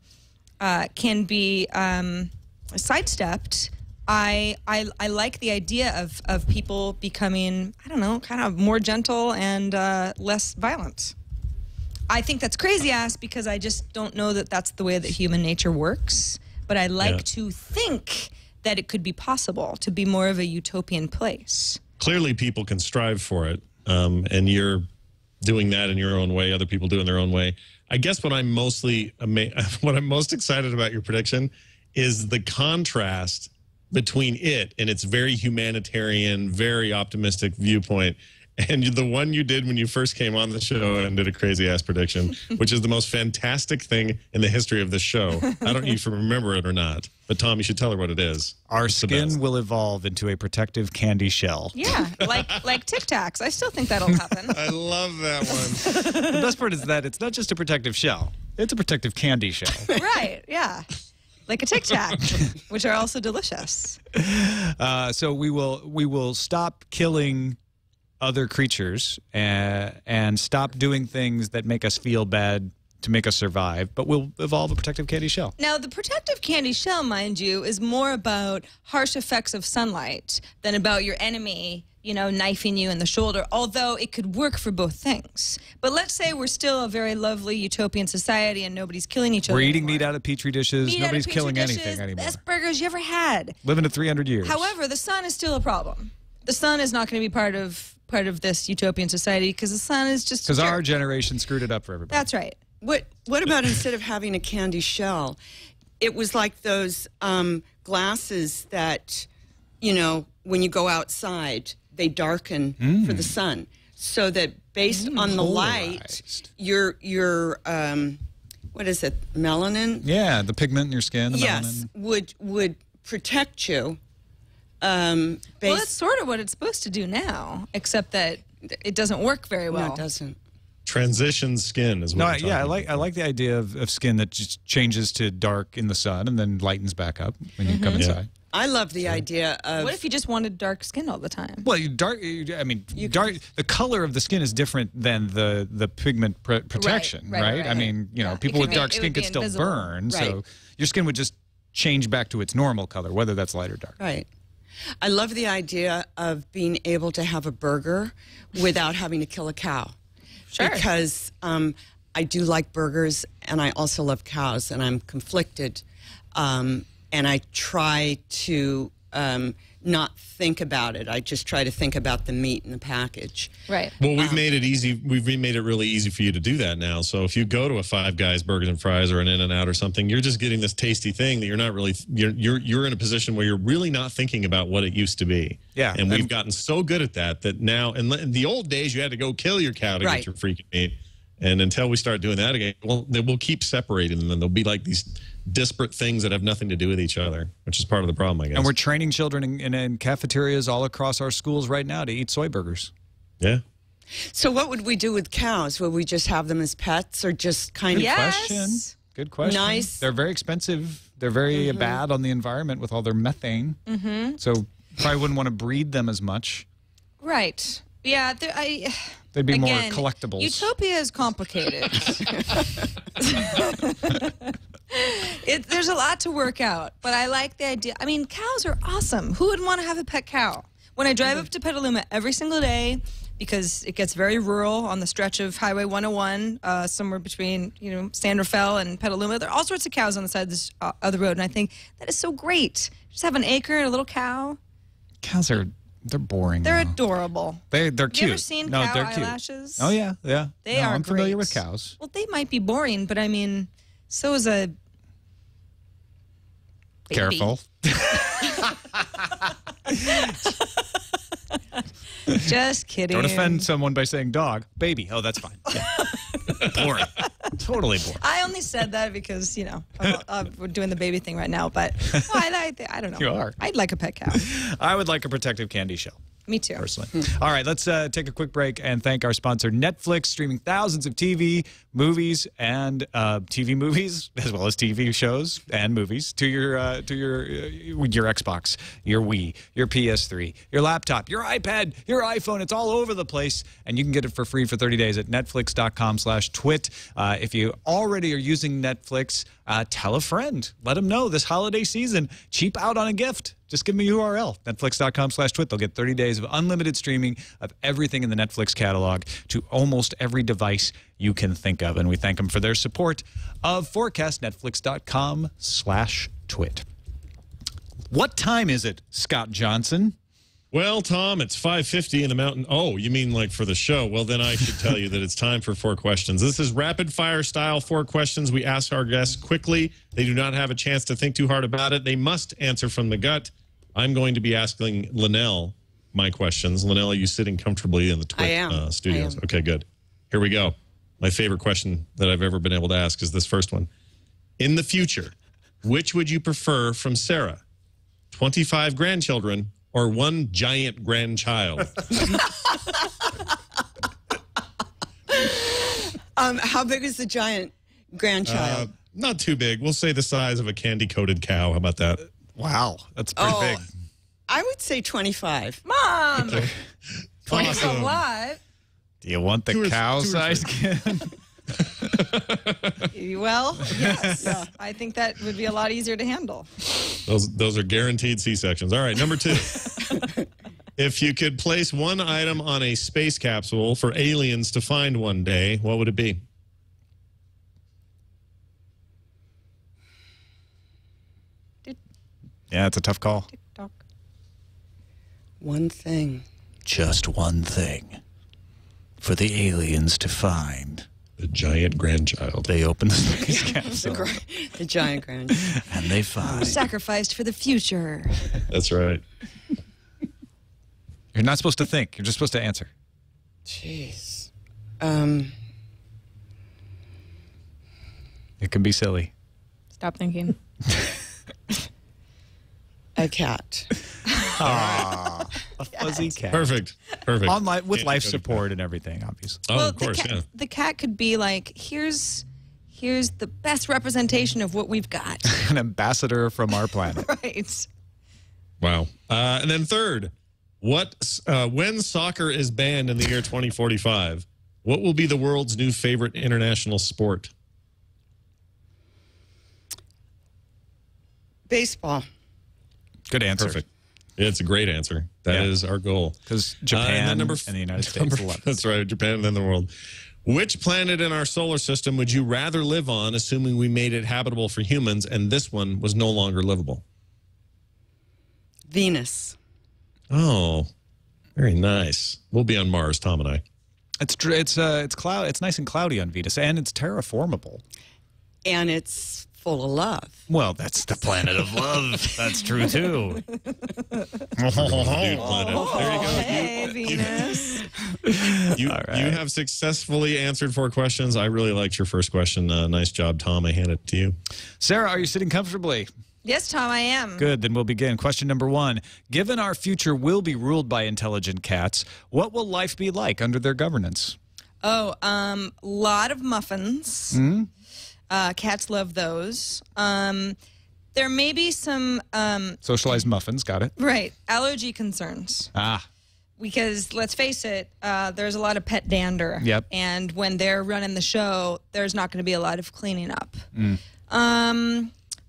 be sidestepped, I like the idea of people becoming, I don't know, kind of more gentle and less violent. I think that's crazy ass because I just don't know that that's the way that human nature works. But I like to think that it could be possible to be more of a utopian place. Clearly people can strive for it, and you're doing that in your own way. Other people do it in their own way. I guess what I'm most excited about your prediction is the contrast between it and its very humanitarian, very optimistic viewpoint, and the one you did when you first came on the show and did a crazy-ass prediction, which is the most fantastic thing in the history of this show. I don't know if you remember it or not, but Tom, you should tell her what it is. Our skin will evolve into a protective candy shell. Yeah, like Tic Tacs. I still think that'll happen. I love that one. The best part is that it's not just a protective shell. It's a protective candy shell. Right, yeah. Like a Tic Tac, which are also delicious. So we will stop killing other creatures and stop doing things that make us feel bad to make us survive, but we'll evolve a protective candy shell. Now, the protective candy shell, mind you, is more about harsh effects of sunlight than about your enemy, knifing you in the shoulder, although it could work for both things. But let's say we're still a very lovely utopian society and nobody's killing each other We're eating anymore. meat out of Petri dishes. Nobody's killing anything anymore. Best burgers you ever had. Living to 300 years. However, the sun is still a problem. The sun is not going to be part of this utopian society because the sun is just because our generation screwed it up for everybody. That's right. What about instead of having a candy shell, it was like those glasses that, when you go outside, they darken for the sun, so that based on the light, your what is it, melanin? Yeah, the pigment in your skin. The yes, melanin. would protect you. Well, that's sort of what it's supposed to do now, except that it doesn't work very well. No, it doesn't. Transition skin is what I'm talking about. I like the idea of skin that just changes to dark in the sun and then lightens back up when you come inside. I love the idea of. What if you just wanted dark skin all the time? Well, the color of the skin is different than the pigment protection, right? I mean, people with dark skin could still burn, so your skin would just change back to its normal color, whether that's light or dark. Right. I love the idea of being able to have a burger without having to kill a cow. Sure. Because I do like burgers, and I also love cows, and I'm conflicted. And I try to not think about it. I just try to think about the meat in the package. Right. Well, we've made it easy. We've made it really easy for you to do that now. So if you go to a Five Guys Burgers and Fries or an In-N-Out or something, you're just getting this tasty thing that you're not really. You're in a position where you're really not thinking about what it used to be. Yeah. And we've gotten so good at that now. In the old days, you had to go kill your cow to get your freaking meat. And until we start doing that again, well, we'll keep separating them, and they'll be like these disparate things that have nothing to do with each other, which is part of the problem, I guess. And we're training children in cafeterias all across our schools right now to eat soy burgers. Yeah. So what would we do with cows? Would we just have them as pets, or just kind of... Good question. Nice. They're very expensive. They're very bad on the environment with all their methane. So probably wouldn't want to breed them as much. Right. Yeah, they'd be more collectibles. Utopia is complicated. There's a lot to work out, but I like the idea. I mean, cows are awesome. Who wouldn't want to have a pet cow? When I drive up to Petaluma every single day, because it gets very rural on the stretch of Highway 101, somewhere between San Rafael and Petaluma, there are all sorts of cows on the side of the road, and I think that is so great. Just have an acre and a little cow. Cows they're boring. They're adorable. They're cute. You ever seen cow eyelashes? Oh, yeah. They are I'm familiar great. with cows. Well, they might be boring, but I mean, so is a baby. Careful. Just kidding. Don't offend someone by saying dog. Baby. Oh, that's fine. Yeah. Boring. Totally boring. I only said that because, we're doing the baby thing right now, but I don't know. You are. I'd like a pet cow. I would like a protective candy shell. Me too. Personally. All right, let's take a quick break and thank our sponsor, Netflix, streaming thousands of TV, movies, and TV movies, as well as TV shows and movies to your Xbox, your Wii, your PS3, your laptop, your iPad, your iPhone. It's all over the place, and you can get it for free for 30 days at netflix.com/twit. If you already are using Netflix, tell a friend. Let them know this holiday season, cheap out on a gift. Just give them a URL, netflix.com/twit. They'll get 30 days of unlimited streaming of everything in the Netflix catalog to almost every device you can think of. And we thank them for their support of FourCast, netflix.com/twit. What time is it, Scott Johnson? Well, Tom, it's 5:50 in the mountain. Oh, you mean like for the show? Well, then I should tell you that it's time for 4 questions. This is rapid fire style 4 questions. We ask our guests quickly. They do not have a chance to think too hard about it. They must answer from the gut. I'm going to be asking Linelle my questions. Linelle, are you sitting comfortably in the Twit studios? Okay, good. Here we go. My favorite question that I've ever been able to ask is this first one. In the future, which would you prefer from Sarah? 25 grandchildren or 1 giant grandchild? How big is the giant grandchild? Not too big. We'll say the size of a candy-coated cow. How about that? Wow, that's pretty big. I would say 25. Mom! Okay. 25 what? Do you want the cow-sized kid? Well, yes. Yeah. I think that would be a lot easier to handle. Those are guaranteed C-sections. All right, number 2. If you could place one item on a space capsule for aliens to find one day, what would it be? Yeah, it's a tough call. TikTok. One thing. Just one thing for the aliens to find. The giant grandchild. They open the space capsule. The giant grandchild. And they find. Sacrificed for the future. That's right. You're not supposed to think. You're just supposed to answer. Jeez. It can be silly. Stop thinking. A cat. A fuzzy cat. Perfect. With life support and everything, obviously. Oh, well, of course, yeah. The cat could be like, here's the best representation of what we've got. An ambassador from our planet. Right. Wow. And then third, when soccer is banned in the year 2045, what will be the world's new favorite international sport? Baseball. Good answer. Perfect. It's a great answer. That is our goal. Because Japan and the United States love it. That's right, Japan and then the world. Which planet in our solar system would you rather live on, assuming we made it habitable for humans, and this one was no longer livable? Venus. Oh, very nice. We'll be on Mars, Tom and I. It's nice and cloudy on Venus, and it's terraformable. And it's full of love. Well, that's the planet of love. That's true too. Dude planet. There you go. Hey, Venus. You have successfully answered 4 questions. I really liked your first question. Nice job, Tom. I hand it to you. Sarah, are you sitting comfortably? Yes, Tom, I am. Good, then we'll begin. Question number 1. Given our future will be ruled by intelligent cats, what will life be like under their governance? Oh, lot of muffins. Mm-hmm. Cats love those. There may be some... Socialized muffins, got it. Right. Allergy concerns. Ah. Because, let's face it, there's a lot of pet dander. Yep. And when they're running the show, there's not going to be a lot of cleaning up.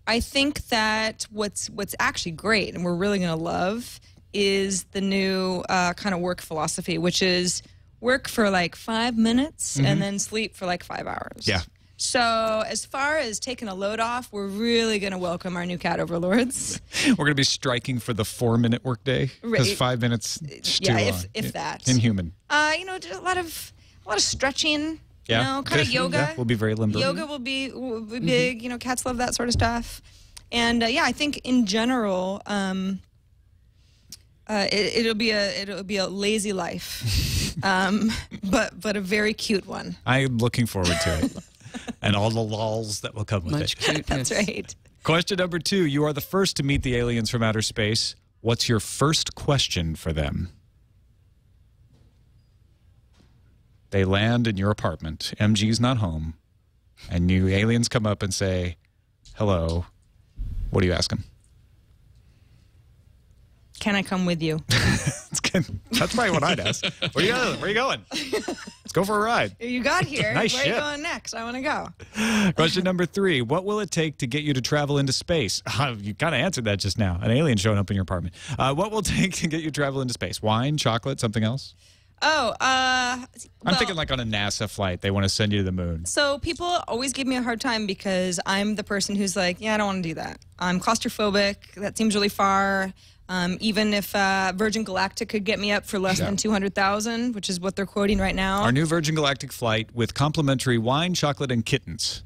I think that what's actually great and we're really going to love is the new kind of work philosophy, which is work for like 5 minutes and then sleep for like 5 hours. Yeah. So as far as taking a load off, we're really going to welcome our new cat overlords. We're going to be striking for the 4-minute workday because 5 minutes is too long. if that. Inhuman. Just a lot of stretching. Yeah. Kind of yoga. Yeah, we'll be very limber. Yoga will be big. Cats love that sort of stuff. And I think in general, it'll be a lazy life, but a very cute one. I'm looking forward to it. And all the lols that will come with Much it. cuteness. That's right. Question number 2. You are the first to meet the aliens from outer space. What's your first question for them? They land in your apartment. MG's not home. And you aliens come up and say, hello. What do you ask them? Can I come with you? That's probably what I'd ask. Where you going? Let's go for a ride. You got here. Nice Where ship. are you going next? I want to go. Question number 3. What will it take to get you to travel into space? You kind of answered that just now. An alien showing up in your apartment. What will it take to get you to travel into space? Wine, chocolate, something else? Oh, I'm thinking like on a NASA flight. They want to send you to the moon. So people always give me a hard time because I'm the person who's like, yeah, I don't want to do that. I'm claustrophobic. That seems really far. Even if Virgin Galactic could get me up for less than 200,000, which is what they're quoting right now. Our new Virgin Galactic flight with complimentary wine, chocolate, and kittens.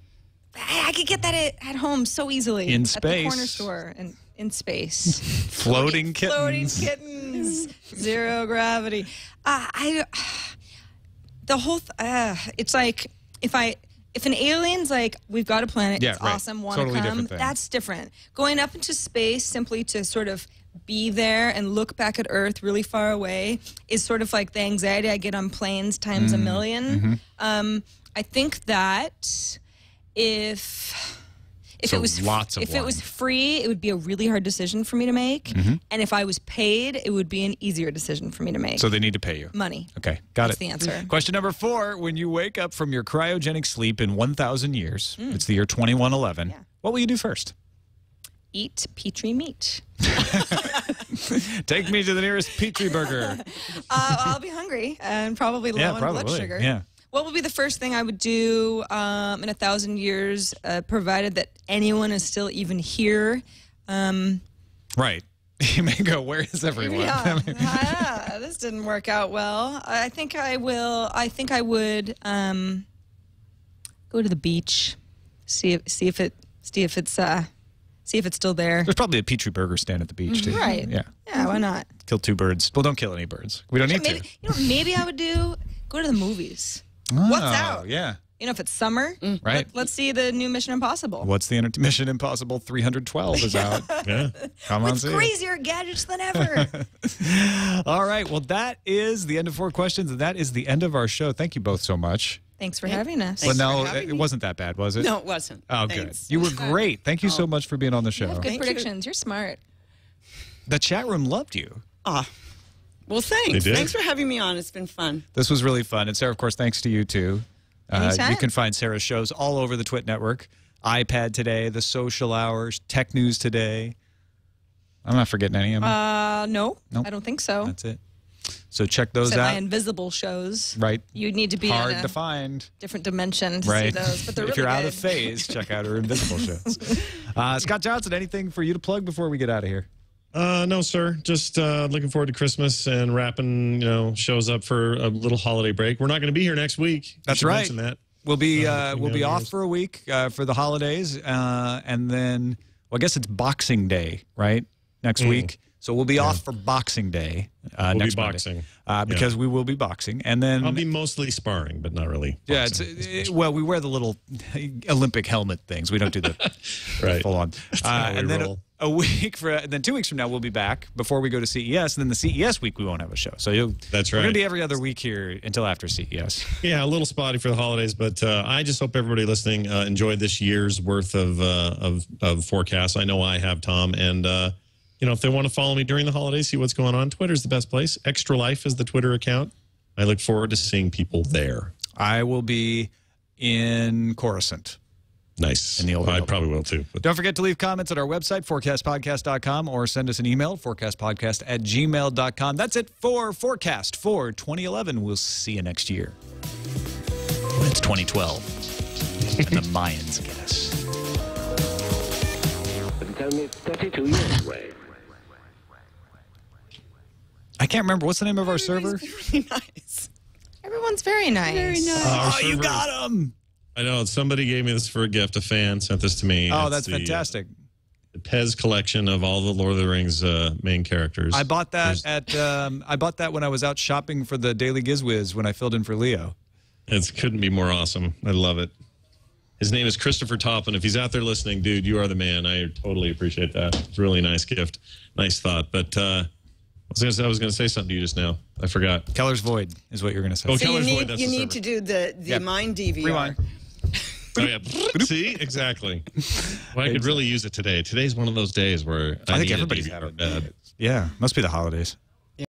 I could get that at home so easily. In space. At the corner space. store and in space. Floating kittens. Floating kittens. Zero gravity. It's like if an alien's like, we've got a planet, it's awesome, want to come, that's different. Going up into space simply to sort of be there and look back at Earth really far away is sort of like the anxiety I get on planes times a million. I think that if it was free, it would be a really hard decision for me to make. And if I was paid, it would be an easier decision for me to make. So they need to pay you. Money. Okay, got That's it. the answer. Question number 4. When you wake up from your cryogenic sleep in 1,000 years, it's the year 2111, what will you do first? Eat Petri meat. Take me to the nearest Petri burger. I'll be hungry and probably low in blood sugar. Yeah. What would be the first thing I would do in 1,000 years, provided that anyone is still even here? Right. You may go, where is everyone? Yeah. This didn't work out well. I think I would go to the beach, see if it's still there. There's probably a Petri burger stand at the beach too. Right. Yeah. Yeah. Why not? Kill 2 birds. Well, don't kill any birds. We don't need to. Maybe I would go to the movies. Oh, What's out? Yeah. If it's summer, right? Let's see the new Mission Impossible. What's the Mission Impossible 312 is out. Yeah. Come on, see crazier gadgets than ever. All right. Well, that is the end of 4 questions, and that is the end of our show. Thank you both so much. Thanks for having us. Linelle, it wasn't that bad, was it? No, it wasn't. Oh, Thanks. good. You were great. Thank you so much for being on the show. You have good predictions. You're smart. The chat room loved you. Well, thanks. Thanks for having me on. It's been fun. This was really fun. And Sarah, of course, thanks to you, too. You can find Sarah's shows all over the Twit network. iPad Today, The Social Hours, Tech News Today. I'm not forgetting any of them. No, I don't think so. That's it. So check those Except out. my invisible shows. Right. You'd need to be hard to find. Different dimension to see those, but they're if really you're out good. of phase, check out her invisible shows. Scott Johnson, anything for you to plug before we get out of here? No, sir. Just looking forward to Christmas and wrapping, shows up for a little holiday break. We're not going to be here next week. That's right. Mention that. We'll be off for a week for the holidays, and then I guess it's Boxing Day, right? Next week. So we'll be off for Boxing Day next Monday, because we will be boxing, and then I'll be mostly sparring, but not really. Yeah, well, we wear the little Olympic helmet things. We don't do the full on. And then a week and then 2 weeks from now we'll be back before we go to CES, and then the CES week we won't have a show. So that's right. We're gonna be every other week here until after CES. Yeah, a little spotty for the holidays, but I just hope everybody listening enjoyed this year's worth of forecasts. I know I have, Tom, and. If they want to follow me during the holidays, see what's going on, Twitter's the best place. Extra Life is the Twitter account. I look forward to seeing people there. I will be in Coruscant. Nice. In the old I probably will too. Don't forget to leave comments at our website, forecastpodcast.com, or send us an email, forecastpodcast@gmail.com. That's it for Forecast for 2011. We'll see you next year. When it's 2012. And the Mayans get us. Tell me it's 32 years away. I can't remember. What's the name of our server? Really nice. Everyone's very nice. Very nice. You got him. I know. Somebody gave me this for a gift. A fan sent this to me. Oh, that's fantastic. The Pez collection of all the Lord of the Rings main characters. I bought that I bought that when I was out shopping for the Daily Gizwiz when I filled in for Leo. It couldn't be more awesome. I love it. His name is Christopher Toppin. If he's out there listening, dude, you are the man. I totally appreciate that. It's a really nice gift. Nice thought. But I was going to say something to you just now. I forgot. Keller's Void is what you're going to say. Oh, So Keller's Void. That's you the need to do the Mine DVR. Rewind. Oh, yeah. See? Exactly. Well, I could really use it today. Today's one of those days where I think need everybody's a DVR having bad. Yeah, must be the holidays.